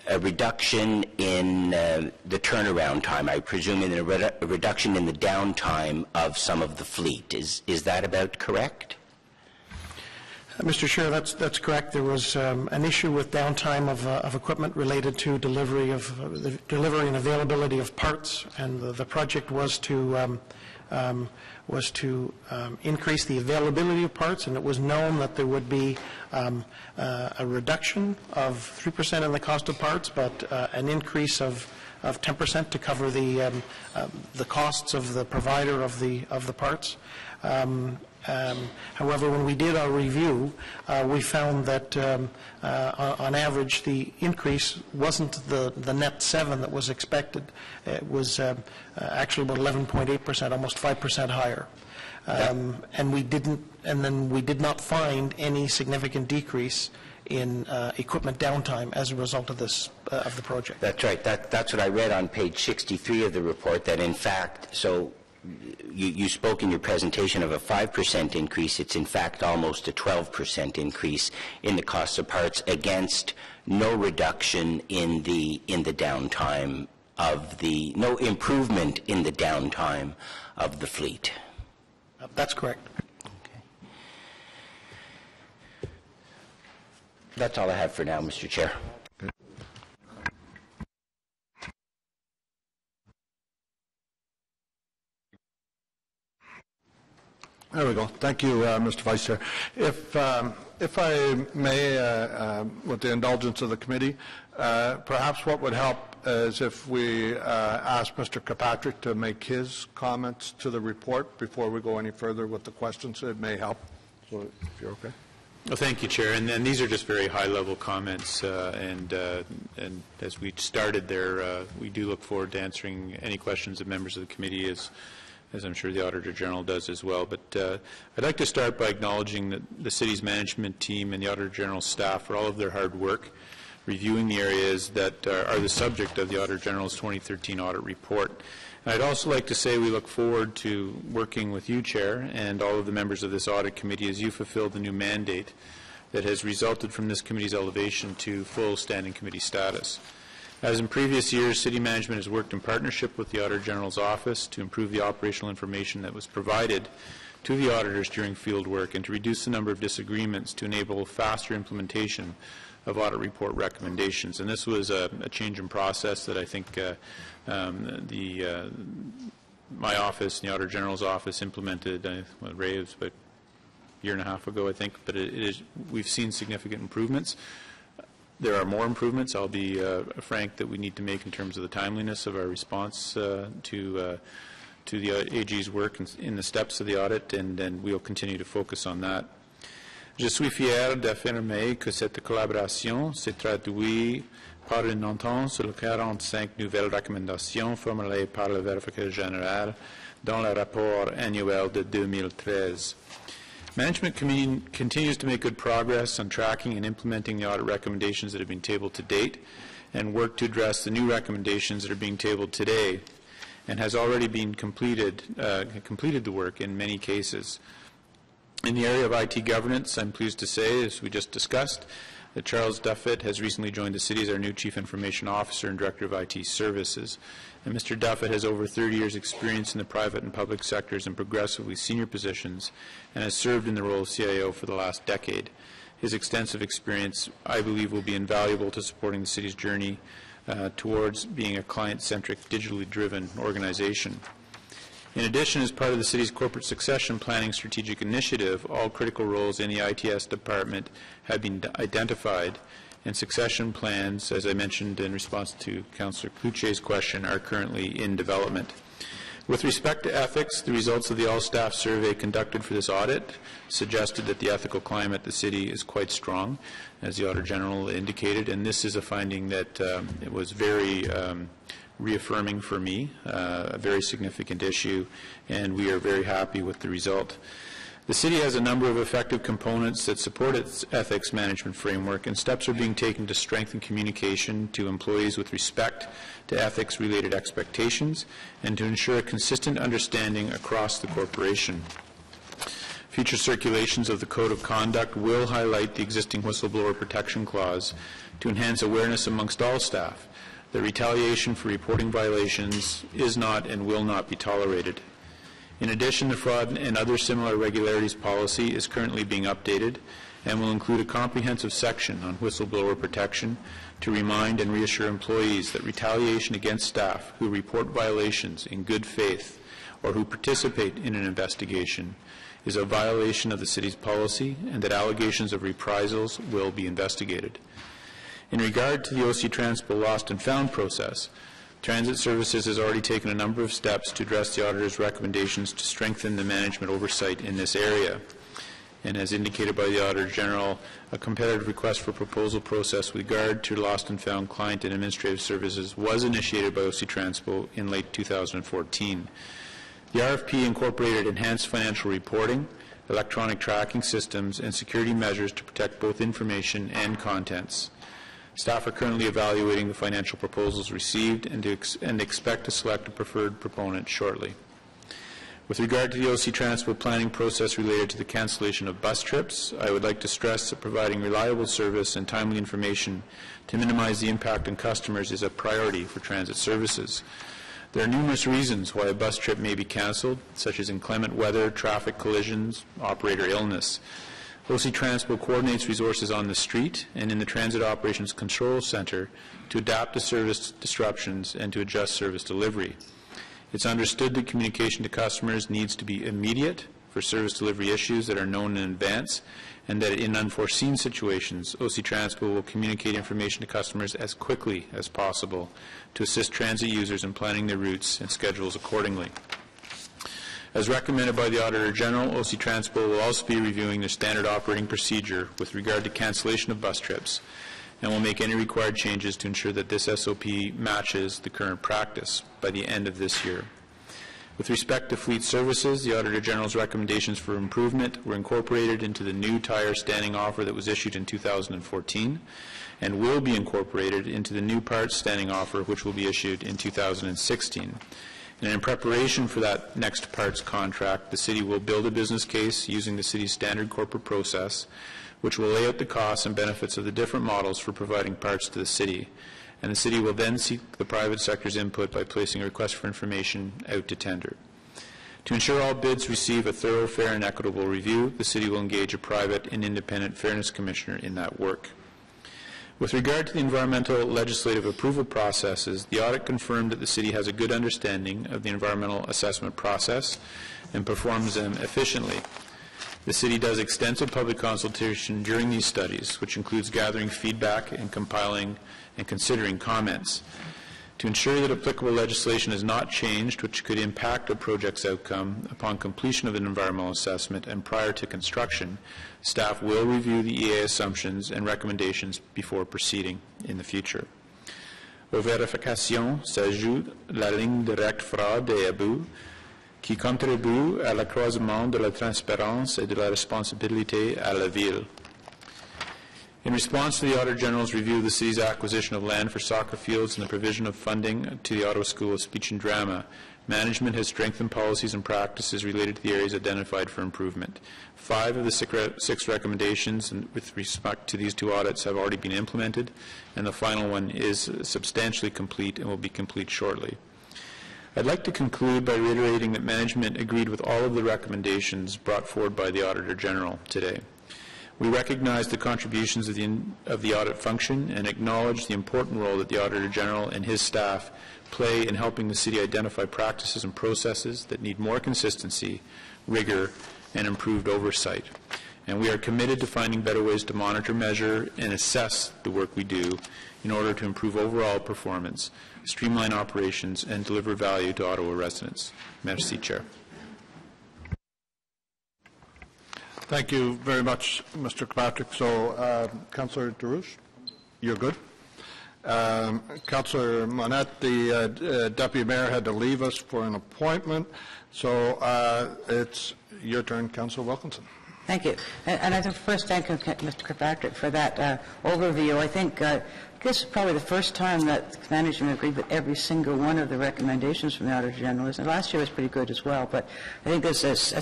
a reduction in the turnaround time, I presume, in a reduction in the downtime of some of the fleet. Is that about correct? Mr. Chair, that's correct. There was an issue with downtime of equipment related to delivery and availability of parts, and the project was to increase the availability of parts, and it was known that there would be a reduction of 3% in the cost of parts, but an increase of 10% to cover the costs of the provider of the parts. However, when we did our review, we found that on average the increase wasn't the net 7 that was expected. It was actually about 11.8%, almost 5% higher. And we did not find any significant decrease in equipment downtime as a result of this of the project. That's right. That's what I read on page 63 of the report. That in fact, so. You spoke in your presentation of a 5% increase. It's in fact almost a 12% increase in the cost of parts against no reduction in the downtime of no improvement in the downtime of the fleet. That's correct. Okay. That's all I have for now, Mr. Chair. There we go. Thank you, Mr. Vice Chair. If I may, with the indulgence of the committee, perhaps what would help is if we ask Mr. Kirkpatrick to make his comments to the report before we go any further with the questions. It may help. So if you're okay. Well, thank you, Chair. And these are just very high-level comments. And as we started there, we do look forward to answering any questions of members of the committee, as I'm sure the Auditor General does as well. But I'd like to start by acknowledging the city's management team and the Auditor General's staff for all of their hard work reviewing the areas that are the subject of the Auditor General's 2013 audit report. And I'd also like to say we look forward to working with you, Chair, and all of the members of this audit committee as you fulfill the new mandate that has resulted from this committee's elevation to full standing committee status. As in previous years, City Management has worked in partnership with the Auditor General's Office to improve the operational information that was provided to the auditors during field work and to reduce the number of disagreements to enable faster implementation of audit report recommendations. And this was a change in process that I think my office and the Auditor General's Office implemented, Ray, it was about a year and a half ago, I think, but we've seen significant improvements. There are more improvements, I'll be frank, that we need to make in terms of the timeliness of our response to the AG's work in the steps of the audit, and we'll continue to focus on that. Je suis fier d'affirmer que cette collaboration s'est traduite par une entente sur les 45 nouvelles recommandations formulées par le vérificateur général dans le rapport annuel de 2013. Management continues to make good progress on tracking and implementing the audit recommendations that have been tabled to date and work to address the new recommendations that are being tabled today, and has already been completed the work in many cases. In the area of IT governance, I'm pleased to say, as we just discussed, that Charles Duffett has recently joined the city as our new Chief Information Officer and Director of IT Services. And Mr. Duffett has over 30 years' experience in the private and public sectors in progressively senior positions and has served in the role of CIO for the last decade. His extensive experience, I believe, will be invaluable to supporting the city's journey towards being a client-centric, digitally driven organization. In addition, as part of the city's corporate succession planning strategic initiative, all critical roles in the ITS department have been identified, and succession plans, as I mentioned in response to Councillor Cloutier's question, are currently in development. With respect to ethics, the results of the all-staff survey conducted for this audit suggested that the ethical climate at the city is quite strong, as the Auditor General indicated, and this is a finding that it was very reaffirming for me, a very significant issue, and we are very happy with the result. The city has a number of effective components that support its ethics management framework, and steps are being taken to strengthen communication to employees with respect to ethics-related expectations and to ensure a consistent understanding across the corporation. Future circulations of the Code of Conduct will highlight the existing whistleblower protection clause to enhance awareness amongst all staff that retaliation for reporting violations is not and will not be tolerated. In addition, the fraud and other similar irregularities policy is currently being updated and will include a comprehensive section on whistleblower protection to remind and reassure employees that retaliation against staff who report violations in good faith or who participate in an investigation is a violation of the city's policy and that allegations of reprisals will be investigated. In regard to the OC Transpo Lost and Found process, Transit Services has already taken a number of steps to address the auditor's recommendations to strengthen the management oversight in this area. And as indicated by the Auditor General, a competitive request for proposal process with regard to lost and found client and administrative services was initiated by OC Transpo in late 2014. The RFP incorporated enhanced financial reporting, electronic tracking systems, and security measures to protect both information and contents. Staff are currently evaluating the financial proposals received and expect to select a preferred proponent shortly. With regard to the OC Transpo planning process related to the cancellation of bus trips, I would like to stress that providing reliable service and timely information to minimize the impact on customers is a priority for Transit Services. There are numerous reasons why a bus trip may be cancelled, such as inclement weather, traffic collisions, operator illness. OC Transpo coordinates resources on the street and in the Transit Operations Control Center to adapt to service disruptions and to adjust service delivery. It's understood that communication to customers needs to be immediate for service delivery issues that are known in advance, and that in unforeseen situations, OC Transpo will communicate information to customers as quickly as possible to assist transit users in planning their routes and schedules accordingly. As recommended by the Auditor General, OC Transpo will also be reviewing their standard operating procedure with regard to cancellation of bus trips and will make any required changes to ensure that this SOP matches the current practice by the end of this year. With respect to fleet services, the Auditor General's recommendations for improvement were incorporated into the new tire standing offer that was issued in 2014 and will be incorporated into the new parts standing offer which will be issued in 2016. And in preparation for that next parts contract, the city will build a business case using the city's standard corporate process, which will lay out the costs and benefits of the different models for providing parts to the city. And the city will then seek the private sector's input by placing a request for information out to tender. To ensure all bids receive a thorough, fair, and equitable review, the city will engage a private and independent fairness commissioner in that work. With regard to the environmental legislative approval processes, the audit confirmed that the city has a good understanding of the environmental assessment process and performs them efficiently. The city does extensive public consultation during these studies, which includes gathering feedback and compiling and considering comments. To ensure that applicable legislation is not changed, which could impact a project's outcome upon completion of an environmental assessment and prior to construction, staff will review the EA assumptions and recommendations before proceeding in the future. Aux vérifications s'ajoute la ligne directe fraude et abus qui contribue à l'accroissement de la transparence et de la responsabilité à la ville. In response to the Auditor General's review of the city's acquisition of land for soccer fields and the provision of funding to the Ottawa School of Speech and Drama, management has strengthened policies and practices related to the areas identified for improvement. 5 of the 6 recommendations with respect to these 2 audits have already been implemented, and the final one is substantially complete and will be complete shortly. I'd like to conclude by reiterating that management agreed with all of the recommendations brought forward by the Auditor General today. We recognize the contributions of the audit function and acknowledge the important role that the Auditor General and his staff play in helping the city identify practices and processes that need more consistency, rigor, and improved oversight. And we are committed to finding better ways to monitor, measure, and assess the work we do in order to improve overall performance, streamline operations, and deliver value to Ottawa residents. Merci, Chair. Thank you very much, Mr. Kirkpatrick. So, Councillor DeRouche, you're good? Councillor Monette, the Deputy Mayor, had to leave us for an appointment, so it's your turn, Councillor Wilkinson. Thank you. And I first thank Mr. Kirkpatrick for that overview. I think this is probably the first time that management agreed with every single one of the recommendations from the Auditor General. And last year was pretty good as well, but I think this is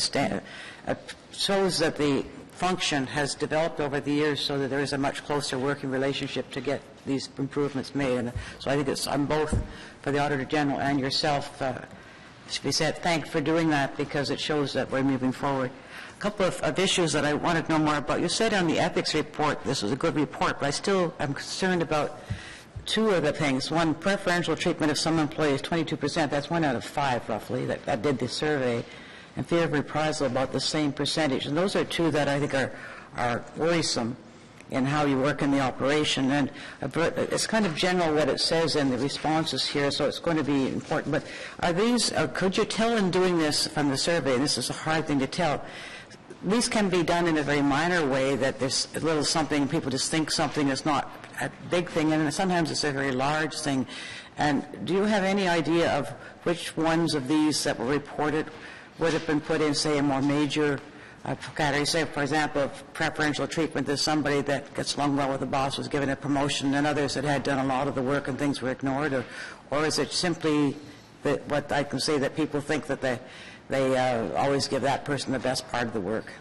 shows that the function has developed over the years so that there is a much closer working relationship to get these improvements made. And so I think I'm both for the Auditor General and yourself should be said thanked for doing that, because it shows that we're moving forward. A couple of issues that I wanted to know more about. You said on the ethics report this was a good report, but I still am concerned about two of the things. One, preferential treatment of some employees, 22%. That's 1 out of 5, roughly, that did the survey. And fear of reprisal, about the same percentage. And those are two that I think are worrisome in how you work in the operation. And it's kind of general what it says in the responses here, so it's going to be important. But are these, could you tell in doing this from the survey, and this is a hard thing to tell, these can be done in a very minor way, that there's a little something, people just think something is not a big thing, and sometimes it's a very large thing. And do you have any idea of which ones of these that were reported would have been put in, say, a more major category? Say, for example, preferential treatment to somebody that gets along well with the boss was given a promotion, and others that had done a lot of the work and things were ignored, or is it simply that what I can say that people think that they always give that person the best part of the work?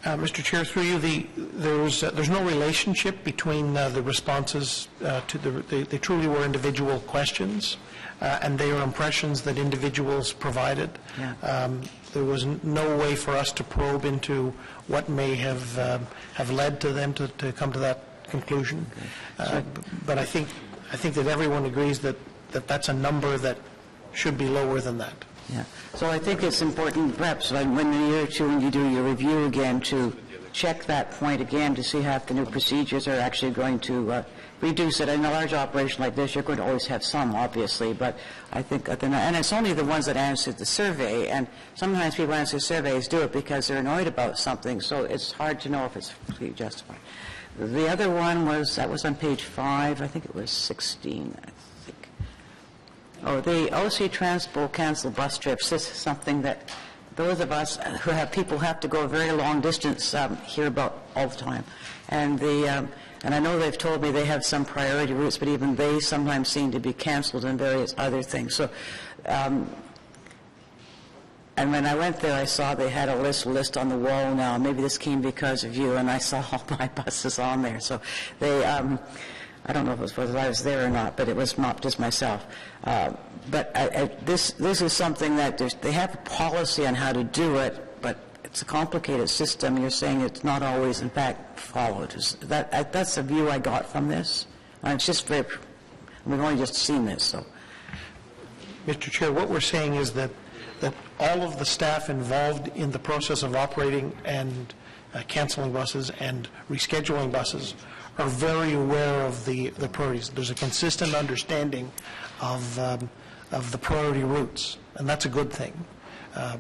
Mr. Chair, through you, there's no relationship between the responses to they truly were individual questions, and they are impressions that individuals provided. Yeah. There was no way for us to probe into what may have led to them to come to that conclusion. Okay. But I think that everyone agrees that that's a number that should be lower than that. Yeah. So I think it's important, perhaps, when in a year or two, when you do your review again, to check that point again to see how the new procedures are actually going to reduce it. In a large operation like this, you're going to always have some, obviously, but I think, and it's only the ones that answered the survey, and sometimes people answer surveys do it because they're annoyed about something, so it's hard to know if it's completely justified. The other one was, that was on page 5, I think it was 16, I think. Oh, the OC Transpo canceled bus trips. This is something that those of us who have people have to go a very long distance hear about all the time. And and I know they've told me they have some priority routes, but even they sometimes seem to be canceled and various other things. So, and when I went there, I saw they had a list on the wall now. Maybe this came because of you, and I saw all my buses on there. So they, I don't know if it was whether I was there or not, but it was not just myself. But this is something that they have a policy on how to do it, but it's a complicated system. You're saying it's not always, in fact, followed. That's the view I got from this. It's just very, we've only just seen this. So, Mr. Chair, what we're saying is that all of the staff involved in the process of operating and canceling buses and rescheduling buses are very aware of the priorities. There's a consistent understanding of the priority routes, and that's a good thing.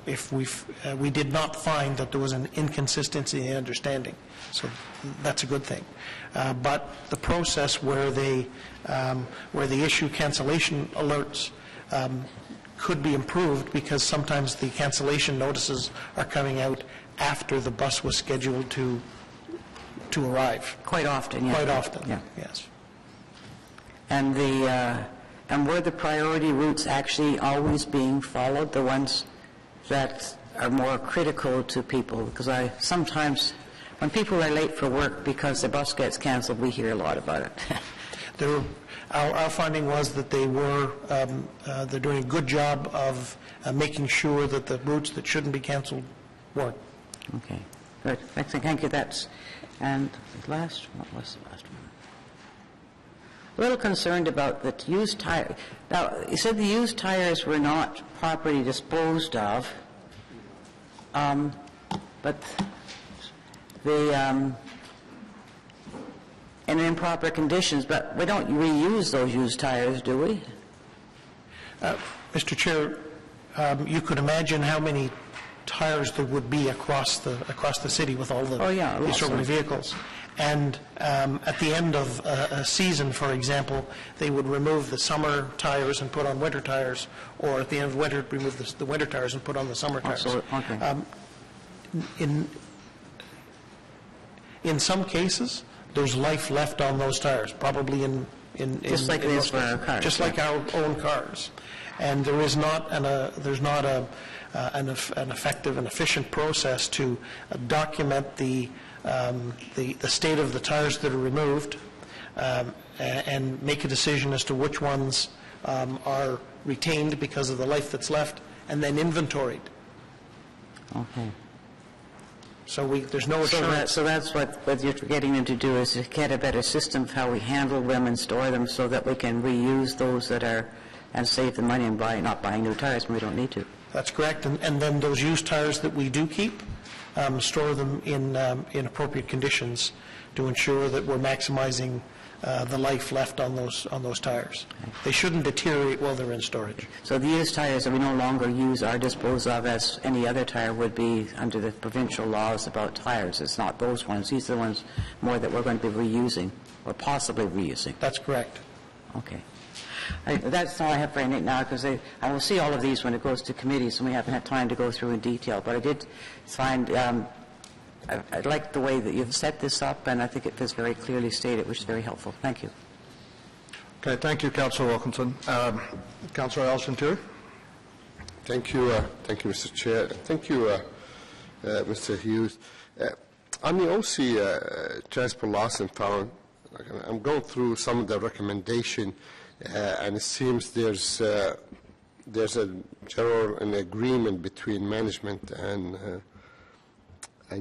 If we did not find that there was an inconsistency in understanding, so that's a good thing. But the process where they issue cancellation alerts could be improved, because sometimes the cancellation notices are coming out after the bus was scheduled to arrive. Quite often, yeah. Quite often, yeah. Yes. And and were the priority routes actually always being followed, the ones that are more critical to people? Because sometimes, when people are late for work because the bus gets canceled, we hear a lot about it. Our finding was that they're doing a good job of making sure that the routes that shouldn't be canceled weren't. Okay. Good. Thank you. That's, and the last, what was the last one? A little concerned about the used tire. Now, you said the used tires were not properly disposed of, but the in improper conditions, but we don't reuse those used tires, do we? Mr. Chair, you could imagine how many tires there would be across the city with all the these sort of vehicles. And at the end of a season, for example, they would remove the summer tires and put on winter tires, or at the end of winter, remove the winter tires and put on the summer tires. Okay. In some cases, there's life left on those tires, probably in just like this for our cars. Just like our own cars. And there is not an effective and efficient process to document the state of the tires that are removed and make a decision as to which ones are retained because of the life that's left, and then inventoried. Okay. So there's no assurance. So that's what you're getting them to do, is to get a better system of how we handle them and store them so that we can reuse those that are, and save the money and not buying new tires when we don't need to. That's correct. And then those used tires that we do keep, store them in appropriate conditions to ensure that we're maximizing the life left on those tires. They shouldn't deteriorate while they're in storage. So the used tires that we no longer use are disposed of as any other tire would be under the provincial laws about tires. It's not those ones. These are the ones more that we're going to be reusing or possibly reusing. That's correct. Okay. That's all I have for right now, because I will see all of these when it goes to committees, and we haven't had time to go through in detail. But I did find I like the way that you've set this up, and I think it is very clearly stated, which is very helpful. Thank you. Okay, thank you, Councillor Wilkinson. Councillor Elson-Tur. Thank you, Mr. Chair. Thank you, Mr. Hughes. On the OC transport loss and found, I'm going through some of the recommendation, and it seems there's a general agreement between management and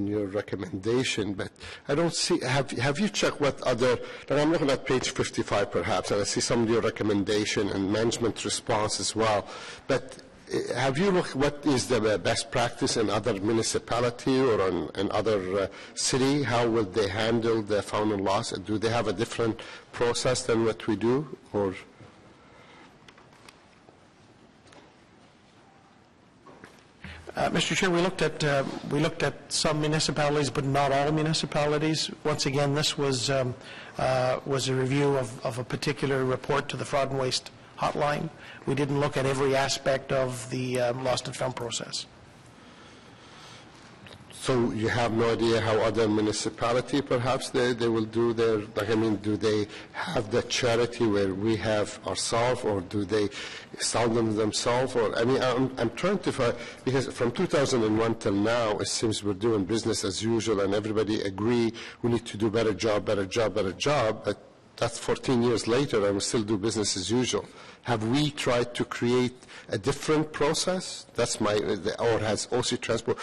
your recommendation, but I don't see. Have you checked what other? And I'm looking at page 55, perhaps, and I see some of your recommendation and management response as well. But have you looked what is the best practice in other municipality or in other city? How will they handle the found and loss? Do they have a different process than what we do, or? Mr. Chair, we looked at some municipalities, but not all municipalities. Once again, this was a review of a particular report to the Fraud and Waste Hotline. We didn't look at every aspect of the lost and found process. So you have no idea how other municipality perhaps they will do their, like, I mean, do they have the charity where we have ourselves, or do they solve them themselves? Or, I mean, I'm trying to find, because from 2001 till now, it seems we're doing business as usual and everybody agree we need to do better job, but that's 14 years later and we still do business as usual. Have we tried to create a different process? That's or has OC Transport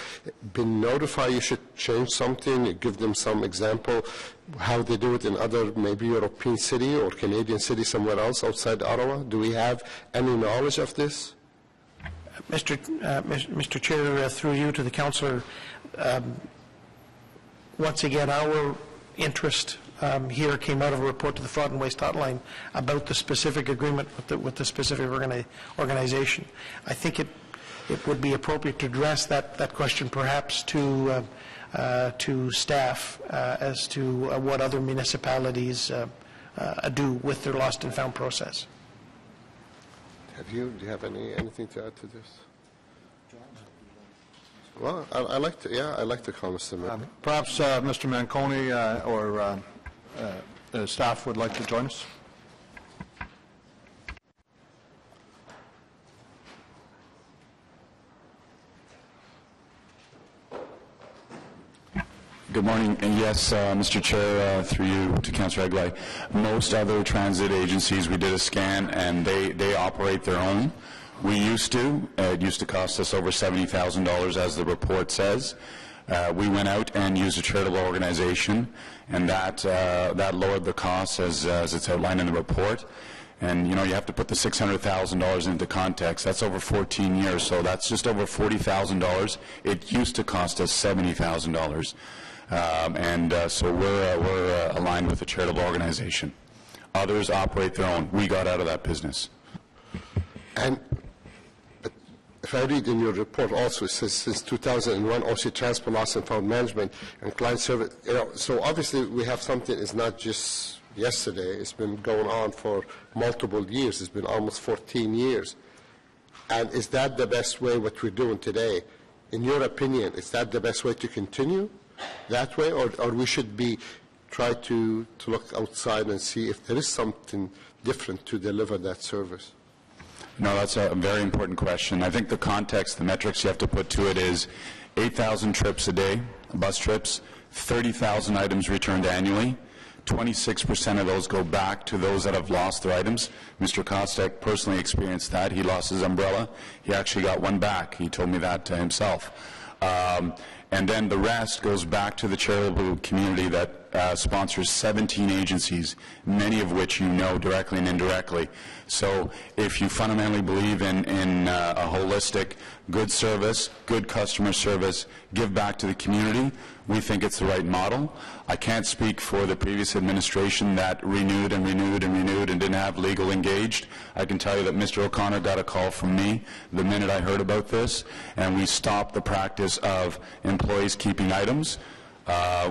been notified you should change something, you give them some example how they do it in other maybe European city or Canadian city somewhere else outside Ottawa? Do we have any knowledge of this? Mr. Chair, through you to the councillor, once again, our interest here came out of a report to the Fraud and Waste Hotline about the specific agreement with the specific organization. I think it would be appropriate to address that question perhaps to staff as to what other municipalities do with their lost and found process. Do you have anything to add to this? Well, I like to comment. Perhaps Mr. Manconi or the staff would like to join us. Good morning, and yes, Mr. Chair, through you to Councillor Egley. Most other transit agencies, we did a scan, and they operate their own. We used to. It used to cost us over $70,000, as the report says. We went out and used a charitable organization, and that lowered the costs as it's outlined in the report. And, you know, you have to put the $600,000 into context. That's over 14 years, so that's just over $40,000. It used to cost us $70,000. So we're aligned with a charitable organization. Others operate their own. We got out of that business. And if I read in your report also, it says since 2001, OC Transport Loss and Found Management and Client Service, you know, so obviously we have something, it's not just yesterday, it's been going on for multiple years, it's been almost 14 years. And is that the best way, what we're doing today? In your opinion, is that the best way to continue that way, or we should be try to look outside and see if there is something different to deliver that service? No, that's a very important question. I think the context, the metrics you have to put to it is 8,000 trips a day, bus trips, 30,000 items returned annually. 26% of those go back to those that have lost their items. Mr. Kostek personally experienced that. He lost his umbrella. He actually got one back. He told me that himself. And then the rest goes back to the charitable community that sponsors 17 agencies, many of which you know directly and indirectly. So if you fundamentally believe in a holistic, good service, good customer service, give back to the community, we think it's the right model. I can't speak for the previous administration that renewed and renewed and renewed and didn't have legal engaged. I can tell you that Mr. O'Connor got a call from me the minute I heard about this, and we stopped the practice of employees keeping items.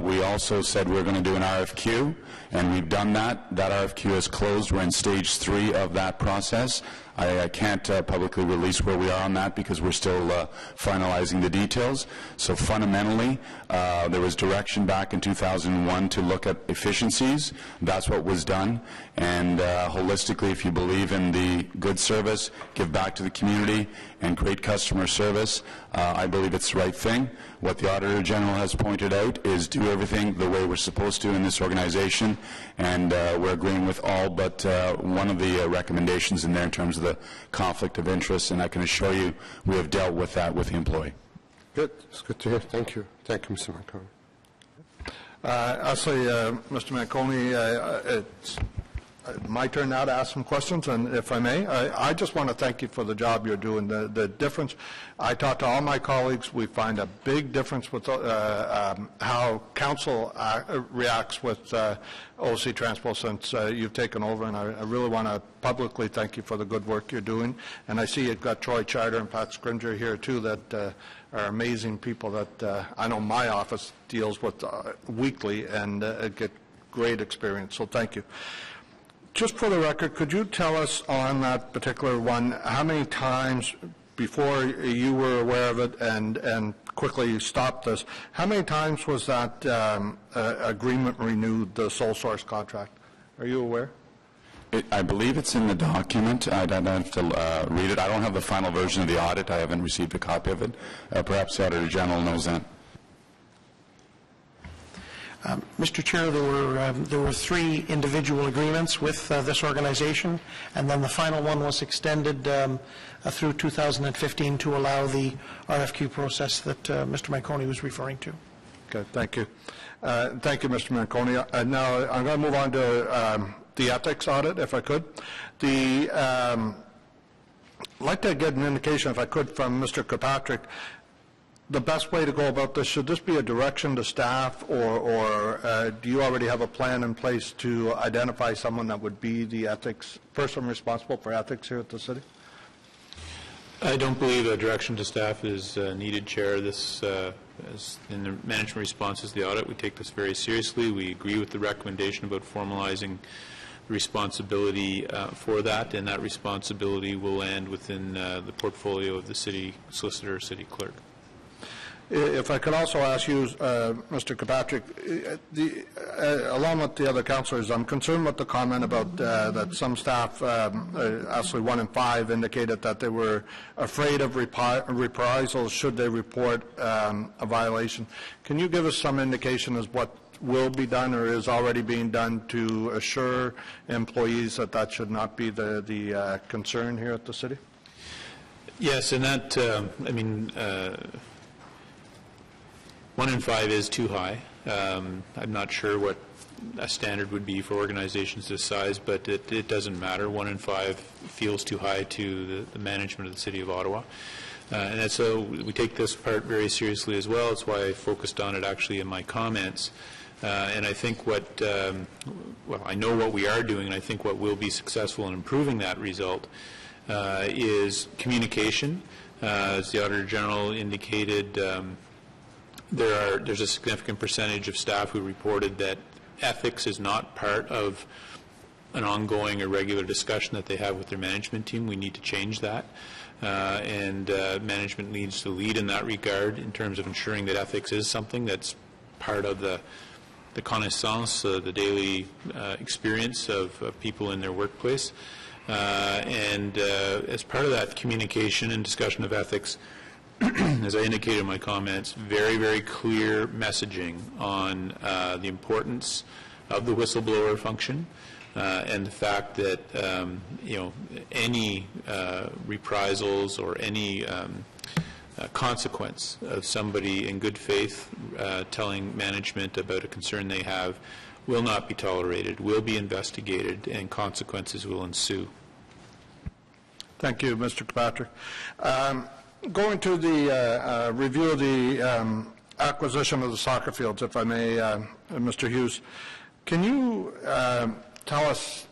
We also said we were going to do an RFQ, and we've done that. That RFQ is closed. We're in stage 3 of that process. I can't publicly release where we are on that because we're still finalizing the details. So fundamentally, there was direction back in 2001 to look at efficiencies. That's what was done. And holistically, if you believe in the good service, give back to the community, and great customer service, I believe it's the right thing. What the Auditor General has pointed out is do everything the way we're supposed to in this organization, and we're agreeing with all but one of the recommendations in there in terms of the conflict of interest, and I can assure you we have dealt with that with the employee. Good. It's good to hear. Thank you. Thank you, Mr. Manconi. Actually, Mr. Manconi, it's my turn now to ask some questions, and if I may, I just want to thank you for the job you're doing. The difference, I talk to all my colleagues, we find a big difference with how council reacts with OC Transport since you've taken over, and I really want to publicly thank you for the good work you're doing. And I see you've got Troy Charter and Pat Scringer here too that are amazing people that I know my office deals with weekly and get great experience, so thank you. Just for the record, could you tell us on that particular one how many times before you were aware of it and quickly stopped this, how many times was that agreement renewed, the sole source contract? Are you aware? I believe it's in the document. I'd have to read it. I don't have the final version of the audit. I haven't received a copy of it. Perhaps the Auditor General knows that. Mr. Chair, there were 3 individual agreements with this organization, and then the final one was extended through 2015 to allow the RFQ process that Mr. Manconi was referring to. Okay, thank you. Thank you, Mr. Manconi. Now I'm going to move on to the ethics audit, if I could. I'd like to get an indication, if I could, from Mr. Kirkpatrick. The best way to go about this, should this be a direction to staff, or do you already have a plan in place to identify someone that would be the ethics person responsible for ethics here at the city? I don't believe a direction to staff is needed, Chair. This, as in the management responses to the audit, we take this very seriously. We agree with the recommendation about formalizing the responsibility for that, and that responsibility will land within the portfolio of the city solicitor or city clerk. If I could also ask you, Mr. Kirkpatrick, along with the other councillors, I'm concerned with the comment about that some staff, actually 1 in 5, indicated that they were afraid of reprisals should they report a violation. Can you give us some indication as what will be done or is already being done to assure employees that that should not be the concern here at the city? Yes, and that, 1 in 5 is too high. I'm not sure what a standard would be for organizations this size, but it doesn't matter. 1 in 5 feels too high to the management of the City of Ottawa. And so we take this part very seriously as well. That's why I focused on it actually in my comments. And I think well, I know what we are doing, and I think what will be successful in improving that result is communication. As the Auditor General indicated, there's a significant percentage of staff who reported that ethics is not part of an ongoing or regular discussion that they have with their management team. We need to change that. And management needs to lead in that regard in terms of ensuring that ethics is something that's part of the connaissance, the daily experience of people in their workplace. And as part of that communication and discussion of ethics, as I indicated in my comments, very, very clear messaging on the importance of the whistleblower function and the fact that any reprisals or any consequence of somebody in good faith telling management about a concern they have will not be tolerated, will be investigated, and consequences will ensue. Thank you, Mr. Kirkpatrick. Going to the review of the acquisition of the soccer fields, if I may, Mr. Hughes, can you tell us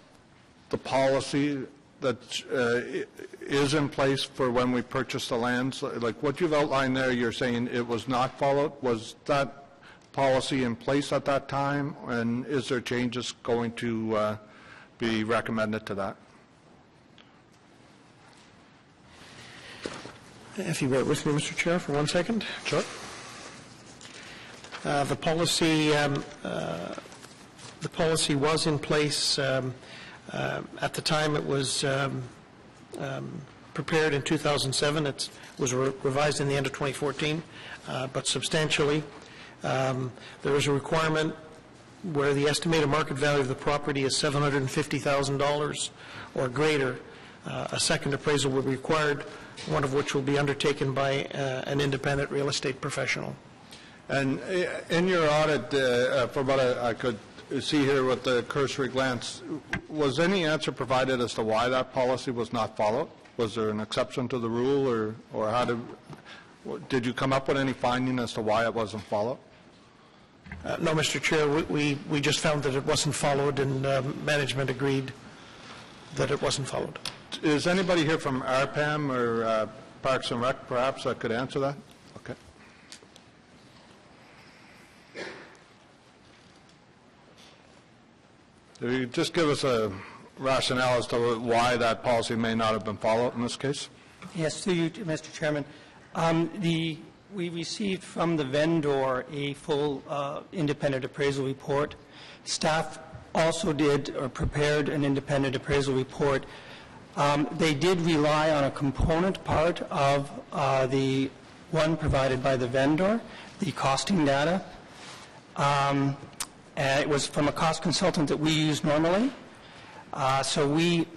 the policy that is in place for when we purchase the lands? Like what you've outlined there, you're saying it was not followed. Was that policy in place at that time, and is there changes going to be recommended to that? If you bear with me, Mr. Chair, for 1 second. Sure. The policy was in place at the time it was prepared in 2007. It was revised in the end of 2014, but substantially. There is a requirement where the estimated market value of the property is $750,000 or greater. A second appraisal will be required, one of which will be undertaken by an independent real estate professional. And in your audit, from what I could see here with the cursory glance, was any answer provided as to why that policy was not followed? Was there an exception to the rule, or how did you come up with any finding as to why it wasn't followed? No, Mr. Chair, we just found that it wasn't followed, and management agreed that it wasn't followed. Is anybody here from RPAM or Parks and Rec, perhaps, that could answer that? Okay. If you just give us a rationale as to why that policy may not have been followed in this case? Yes, through you, Mr. Chairman. We received from the vendor a full independent appraisal report. Staff also did or prepared an independent appraisal report. They did rely on a component part of the one provided by the vendor, the costing data. It was from a cost consultant that we use normally. So we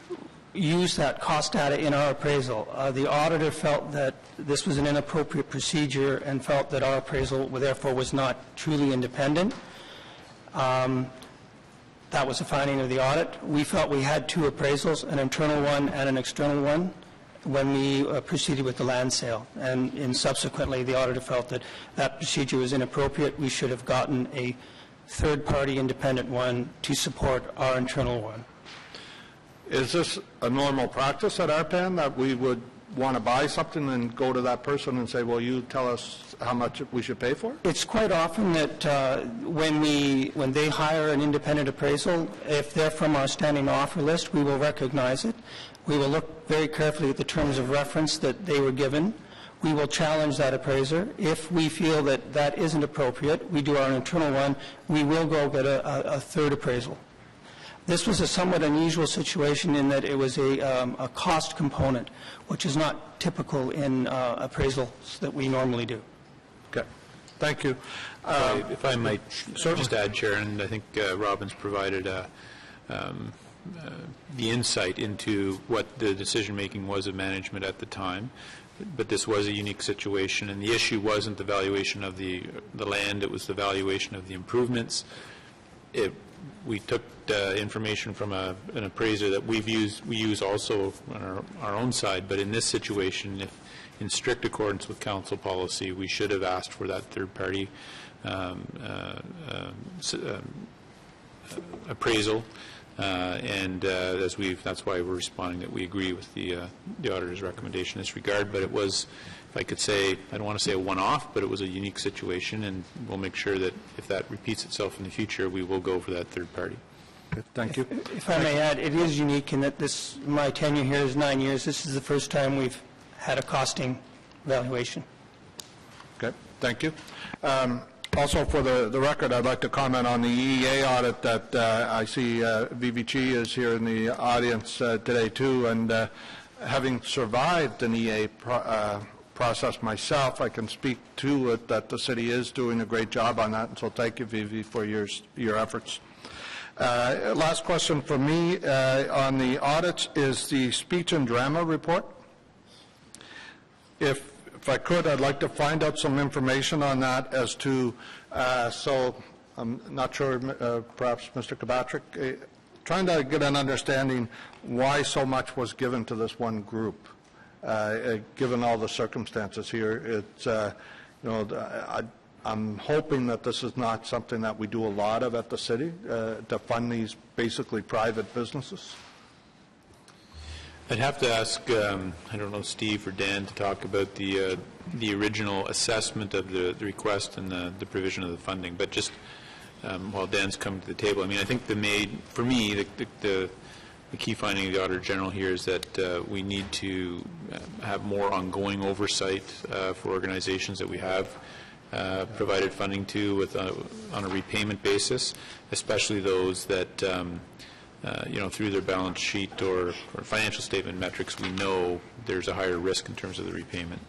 used that cost data in our appraisal. The auditor felt that this was an inappropriate procedure and felt that our appraisal, therefore, was not truly independent. That was a finding of the audit. We felt we had two appraisals, an internal one and an external one, when we proceeded with the land sale. And subsequently, the auditor felt that that procedure was inappropriate. We should have gotten a third-party independent one to support our internal one. Is this a normal practice at RPAN that we would want to buy something and go to that person and say, well, you tell us how much we should pay for it? It's quite often that when they hire an independent appraisal, if they're from our standing offer list, we will recognize it. We will look very carefully at the terms of reference that they were given. We will challenge that appraiser. If we feel that that isn't appropriate, we do our internal one. We will go get a third appraisal. This was a somewhat unusual situation in that it was a cost component, which is not typical in appraisals that we normally do. Okay. Thank you. If I might just add, Chair, and I think Robin's provided the insight into what the decision-making was of management at the time. but this was a unique situation, and the issue wasn't the valuation of the land, it was the valuation of the improvements. We took information from an appraiser that we use also on our own side, but in this situation, if in strict accordance with council policy, we should have asked for that third-party appraisal, and that's why we're responding that we agree with the auditor's recommendation in this regard. But it was, if I could say, I don't want to say a one-off, but it was a unique situation, and we'll make sure that if that repeats itself in the future, we will go for that third party. Okay, thank you. If I may add, it is unique in that my tenure here is 9 years. This is the first time we've had a costing valuation. Okay, thank you. Also, for the record, I'd like to comment on the EEA audit that I see VVG is here in the audience today too, and having survived an EA process myself, I can speak to it that the city is doing a great job on that, and so thank you, Vivi, for your efforts. Last question for me on the audits is the speech and drama report. If I could, I'd like to find out some information on that as to, so I'm not sure, perhaps Mr. Kabatrick, trying to get an understanding why so much was given to this one group, given all the circumstances here. It's, I'm hoping that this is not something that we do a lot of at the city, to fund these basically private businesses. I'd have to ask, I don't know, Steve or Dan to talk about the original assessment of the request and the provision of the funding. But just while Dan's come to the table, I mean, I think for me, the key finding of the Auditor General here is that we need to have more ongoing oversight for organizations that we have provided funding to on a repayment basis, especially those that through their balance sheet or financial statement metrics, we know there's a higher risk in terms of the repayment.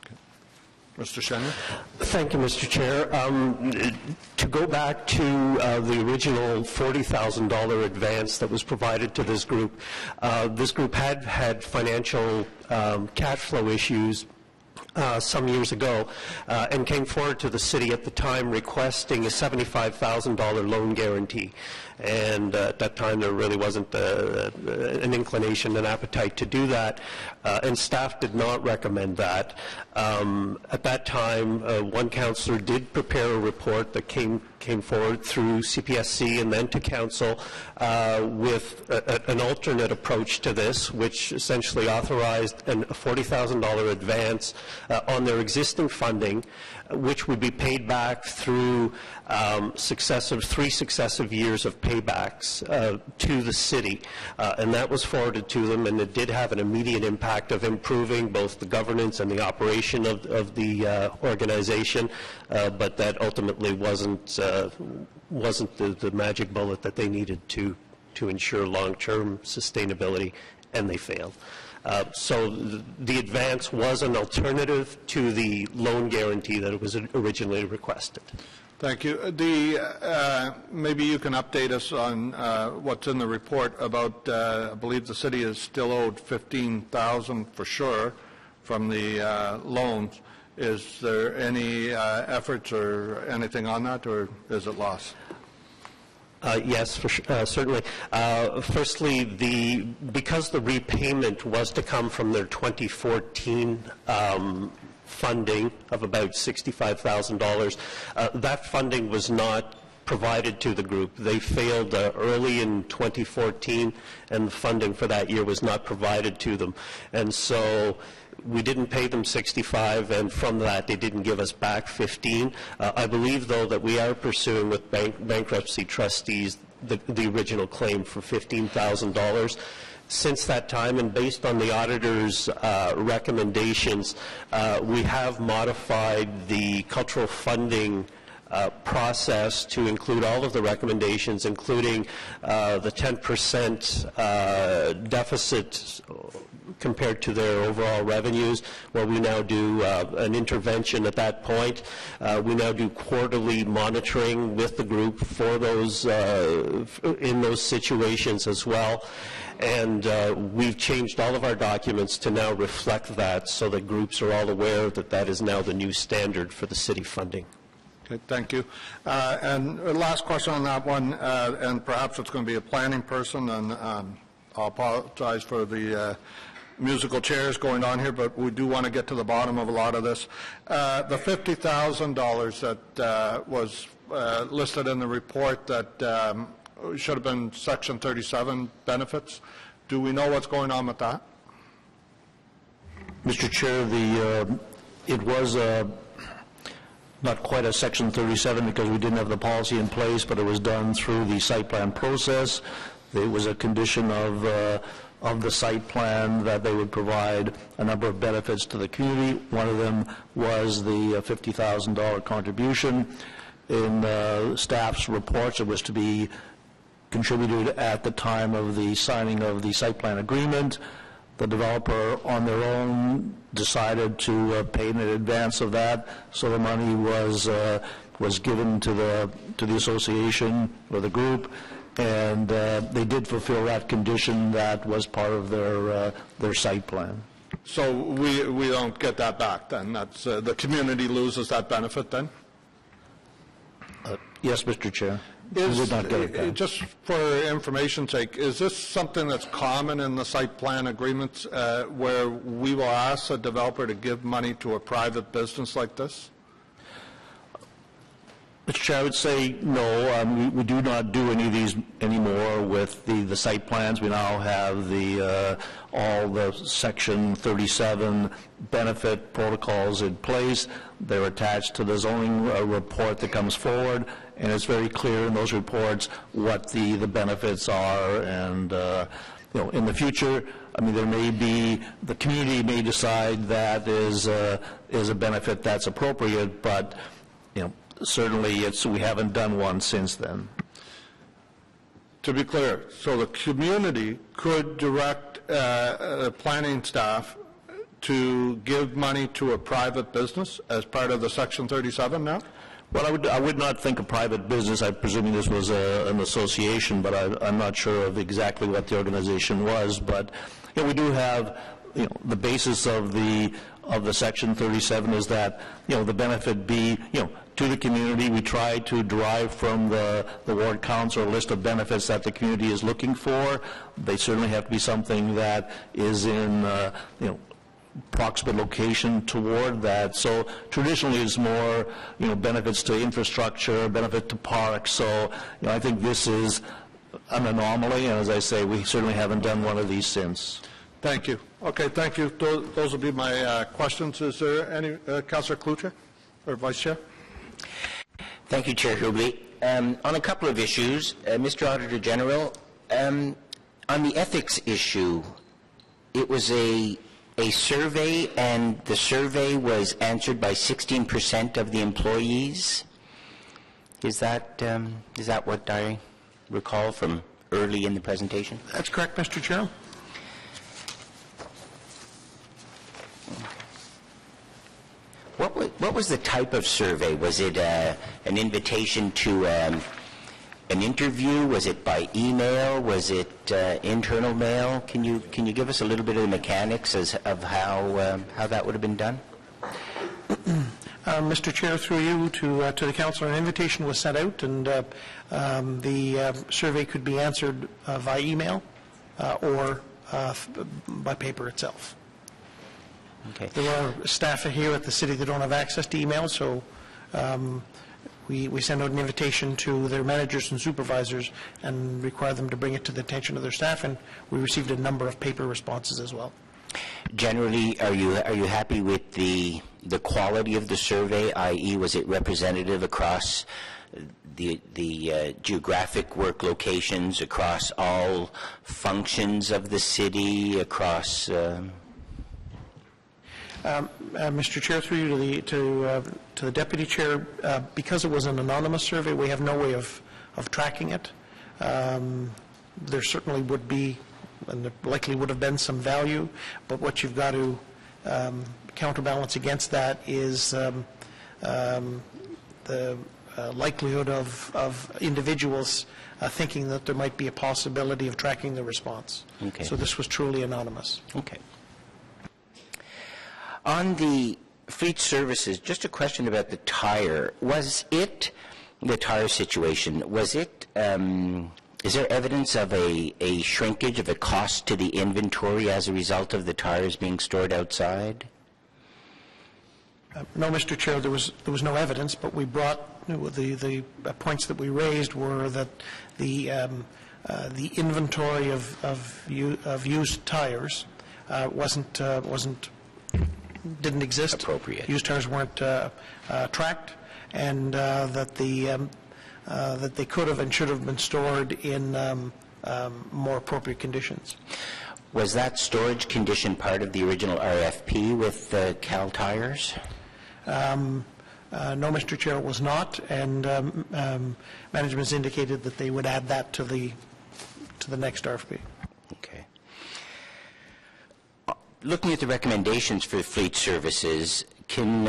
Okay. Mr. Shenner? Thank you, Mr. Chair. To go back to the original $40,000 advance that was provided to this group had financial cash flow issues some years ago, and came forward to the city at the time requesting a $75,000 loan guarantee. And at that time, there really wasn't an inclination, an appetite to do that, and staff did not recommend that. At that time, one councillor did prepare a report that came forward through CPSC and then to council with an alternate approach to this, which essentially authorized a $40,000 advance on their existing funding, which would be paid back through three successive years of paybacks to the city. And that was forwarded to them, and it did have an immediate impact of improving both the governance and the operation of the organization, but that ultimately wasn't the magic bullet that they needed to ensure long-term sustainability, and they failed. So the advance was an alternative to the loan guarantee that it was originally requested. Thank you. Maybe you can update us on what's in the report about, I believe the city is still owed $15,000 for sure from the loans. Is there any efforts or anything on that, or is it lost? Yes, certainly. Firstly, because the repayment was to come from their 2014 funding of about $65,000, that funding was not provided to the group. They failed early in 2014, and the funding for that year was not provided to them. And so we didn't pay them $65,000, and from that they didn't give us back $15,000. I believe, though, that we are pursuing with bankruptcy trustees the original claim for $15,000. Since that time, and based on the auditor's recommendations, we have modified the cultural funding process to include all of the recommendations, including the 10% deficit compared to their overall revenues. Well, we now do an intervention at that point. We now do quarterly monitoring with the group for those in those situations as well. And we've changed all of our documents to now reflect that, so that groups are all aware that that is now the new standard for the city funding. Okay, thank you. And last question on that one, and perhaps it's going to be a planning person, and I'll apologize for the musical chairs going on here, but we do want to get to the bottom of a lot of this. The $50,000 that was listed in the report that should have been Section 37 benefits, do we know what's going on with that? Mr. Chair, it was not quite a Section 37 because we didn't have the policy in place, but it was done through the site plan process. It was a condition of the site plan that they would provide a number of benefits to the community. One of them was the $50,000 contribution. In staff's reports, it was to be contributed at the time of the signing of the site plan agreement. The developer on their own decided to pay in advance of that, so the money was given to the association or the group, and they did fulfill that condition that was part of their site plan. So we don't get that back then? That's the community loses that benefit then? Yes, Mr. Chair. We would not get it back. Just for information's sake, is this something that's common in the site plan agreements where we will ask a developer to give money to a private business like this? Mr. Chair, I would say no. We do not do any of these anymore with the site plans. We now have all the Section 37 benefit protocols in place. They're attached to the zoning report that comes forward, and it's very clear in those reports what the benefits are. And in the future, I mean, there may be, the community may decide that is a benefit that's appropriate, but certainly we haven't done one since then. To be clear, so the community could direct planning staff to give money to a private business as part of the Section 37 now? Well, I would not think a private business. I'm presuming this was an association, but I'm not sure of exactly what the organization was. But we do have, the basis of the Section 37 is that the benefit be to the community. We try to derive from the ward council a list of benefits that the community is looking for. They certainly have to be something that is in proximate location toward that. So traditionally it's more benefits to infrastructure, benefit to parks. So I think this is an anomaly, and as I say, we certainly haven't done one of these since. Thank you. Okay, thank you. Those will be my questions. Is there any, Councillor Klucher or Vice Chair? Thank you, Chair Hubley. On a couple of issues, Mr. Auditor General, on the ethics issue, it was a survey, and the survey was answered by 16% of the employees. Is that what I recall from early in the presentation? That's correct, Mr. Chair. What was the type of survey? Was it an invitation to an interview? Was it by email? Was it internal mail? Can you give us a little bit of the mechanics of how that would have been done? Mr. Chair, through you to the council, an invitation was sent out, and the survey could be answered via email or by paper itself. Okay. There are staff here at the city that don't have access to email, so we send out an invitation to their managers and supervisors and require them to bring it to the attention of their staff, and we received a number of paper responses as well. Generally, are you happy with the quality of the survey, i.e. was it representative across the geographic work locations, across all functions of the city, across... Mr. Chair, through you to the Deputy Chair, because it was an anonymous survey, we have no way of tracking it. There certainly would be, and there likely would have been some value, but what you've got to counterbalance against that is the likelihood of individuals thinking that there might be a possibility of tracking the response. Okay. So this was truly anonymous. Okay. On the fleet services, just a question about the tire. The tire situation, is there evidence of a shrinkage of a cost to the inventory as a result of the tires being stored outside? No, Mr. Chair, there was no evidence, but we brought, the points that we raised were that the inventory of used tires didn't exist. Appropriate. Used tires weren't tracked, and that they could have and should have been stored in more appropriate conditions. Was that storage condition part of the original RFP with Cal Tires? No, Mr. Chair, it was not, and management's indicated that they would add that to the next RFP. Okay. Looking at the recommendations for fleet services, can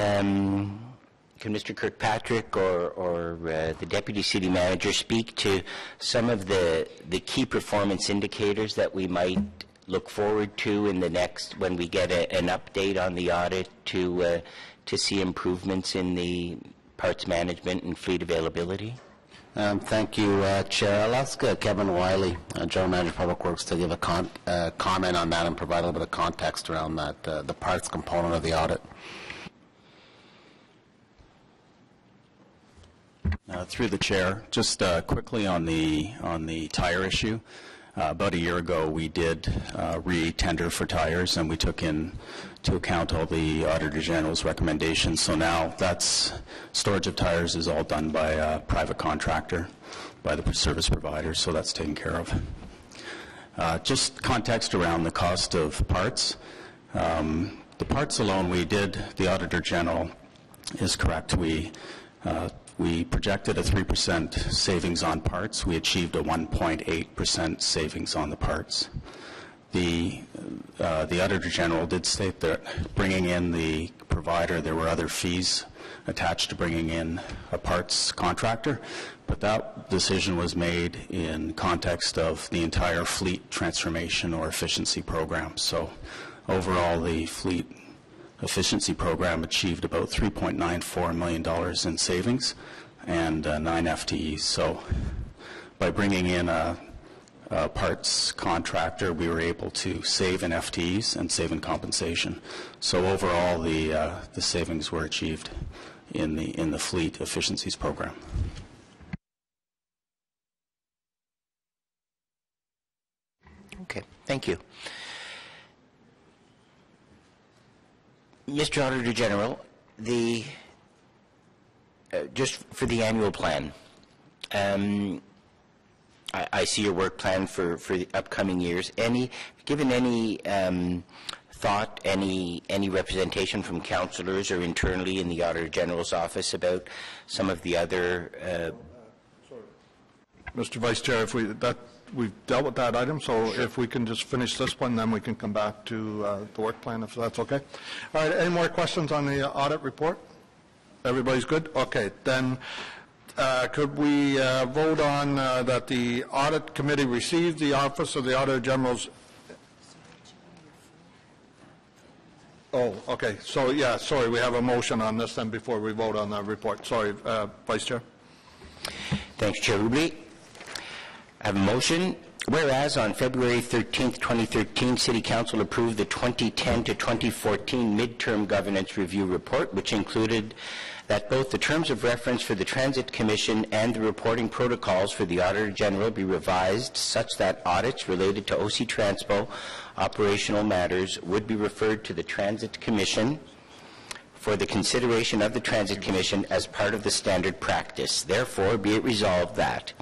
Mr. Kirkpatrick or the Deputy City Manager speak to some of the key performance indicators that we might look forward to in the next, when we get an update on the audit to see improvements in the parts management and fleet availability? Thank you, Chair. I'll ask Kevin Wiley, General Manager of Public Works, to give a comment on that and provide a little bit of context around that, the parts component of the audit. Through the chair, just quickly on the tire issue. About a year ago, we did re-tender for tires, and we took into account all the Auditor General's recommendations. So now that's storage of tires is all done by a private contractor, by the service provider. So that's taken care of. Just context around the cost of parts. The parts alone, the Auditor General is correct. We projected a 3% savings on parts. We achieved a 1.8% savings on the parts. The Auditor General did state that bringing in the provider, there were other fees attached to bringing in a parts contractor, but that decision was made in context of the entire fleet transformation or efficiency program. So overall, the fleet efficiency program achieved about $3.94 million in savings and 9 FTEs. So by bringing in a parts contractor, we were able to save in FTEs and save in compensation. So overall, the savings were achieved in the fleet efficiencies program. Okay, thank you. Mr. Auditor General, just for the annual plan, I see your work plan for the upcoming years. Given any thought, any representation from councillors or internally in the Auditor General's office about some of the other? Mr. Vice Chair, we've dealt with that item, so if we can just finish this one, then we can come back to the work plan, if that's okay. All right, any more questions on the audit report? Everybody's good? Okay, then could we vote on that the audit committee received the Office of the Auditor General's? Oh, okay, so yeah, sorry, we have a motion on this then before we vote on the report. Sorry, Vice Chair. Thanks, Chair Ruby. I have a motion. Whereas on February 13th, 2013, City Council approved the 2010 to 2014 Midterm Governance Review Report, which included that both the terms of reference for the Transit Commission and the reporting protocols for the Auditor General be revised such that audits related to OC Transpo operational matters would be referred to the Transit Commission for the consideration of the Transit Commission as part of the standard practice. Therefore, be it resolved that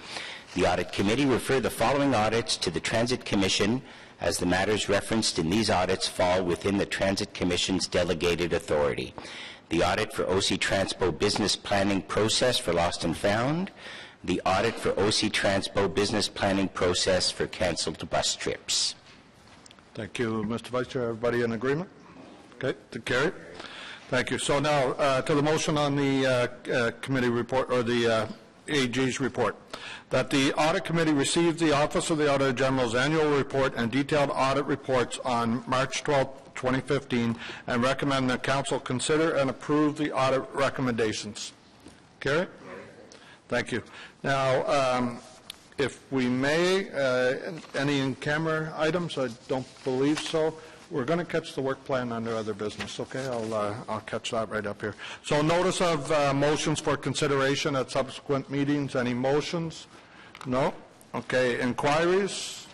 the Audit Committee refer the following audits to the Transit Commission as the matters referenced in these audits fall within the Transit Commission's delegated authority. The audit for OC Transpo business planning process for Lost and Found, the audit for OC Transpo business planning process for canceled bus trips. Thank you, Mr. Vice Chair. Everybody in agreement? Okay, to carry. Thank you. So now to the motion on the committee report, or the AG's report, that the Audit Committee received the Office of the Auditor General's annual report and detailed audit reports on March 12, 2015, and recommend that Council consider and approve the audit recommendations. Carry? Thank you. Now, if we may, any in-camera items? I don't believe so. We're going to catch the work plan under other business, okay? I'll catch that right up here. So notice of motions for consideration at subsequent meetings. Any motions? No? Okay. Inquiries?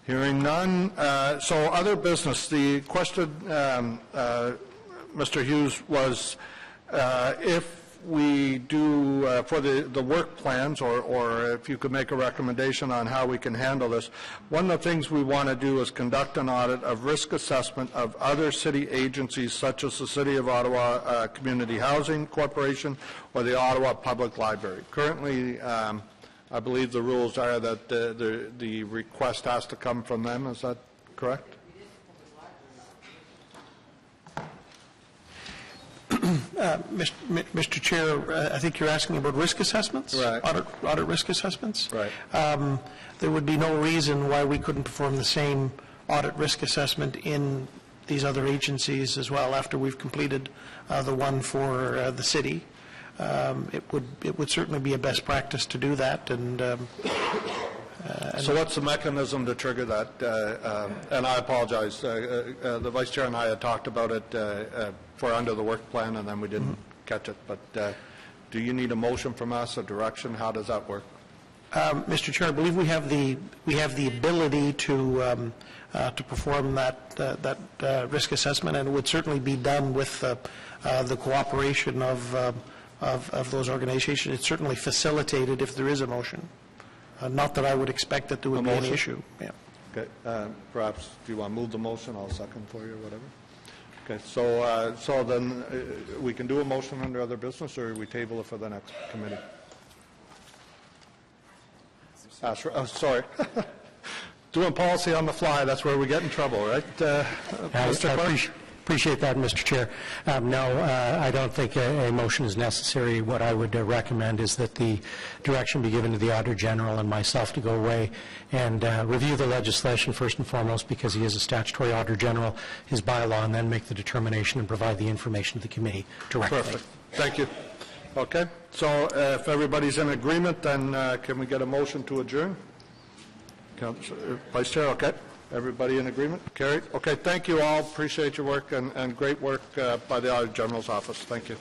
Hearing none. So other business. The question, Mr. Hughes, was if we do, for the work plans, or if you could make a recommendation on how we can handle this. One of the things we want to do is conduct an audit of risk assessment of other city agencies, such as the City of Ottawa Community Housing Corporation or the Ottawa Public Library. Currently, I believe the rules are that the request has to come from them. Is that correct? Mr. Chair, I think you're asking about risk assessments? Right. Audit risk assessments? Right. There would be no reason why we couldn't perform the same audit risk assessment in these other agencies as well after we've completed the one for the city. It would certainly be a best practice to do that. So what's the mechanism to trigger that? And I apologize. The Vice Chair and I had talked about it for under the work plan, and then we didn't catch it. But do you need a motion from us, a direction? How does that work? Mr. Chair, I believe we have the ability to perform that risk assessment, and it would certainly be done with the cooperation of those organizations. It's certainly facilitated if there is a motion. Not that I would expect that there would be any issue. Yeah. Okay. Perhaps, do you want to move the motion? I'll second for you or whatever. Okay. So then we can do a motion under other business, or we table it for the next committee? Sorry. Doing policy on the fly, that's where we get in trouble, right? Mr. Clerk? Appreciate that, Mr. Chair. No, I don't think a motion is necessary. What I would recommend is that the direction be given to the Auditor General and myself to go away and review the legislation first and foremost, because he is a statutory Auditor General, his bylaw, and then make the determination and provide the information to the committee directly. Perfect. Thank you. Okay. So if everybody's in agreement, then can we get a motion to adjourn? Vice Chair, okay. Everybody in agreement? Carried? Okay, thank you all. Appreciate your work and great work by the Auditor General's office. Thank you.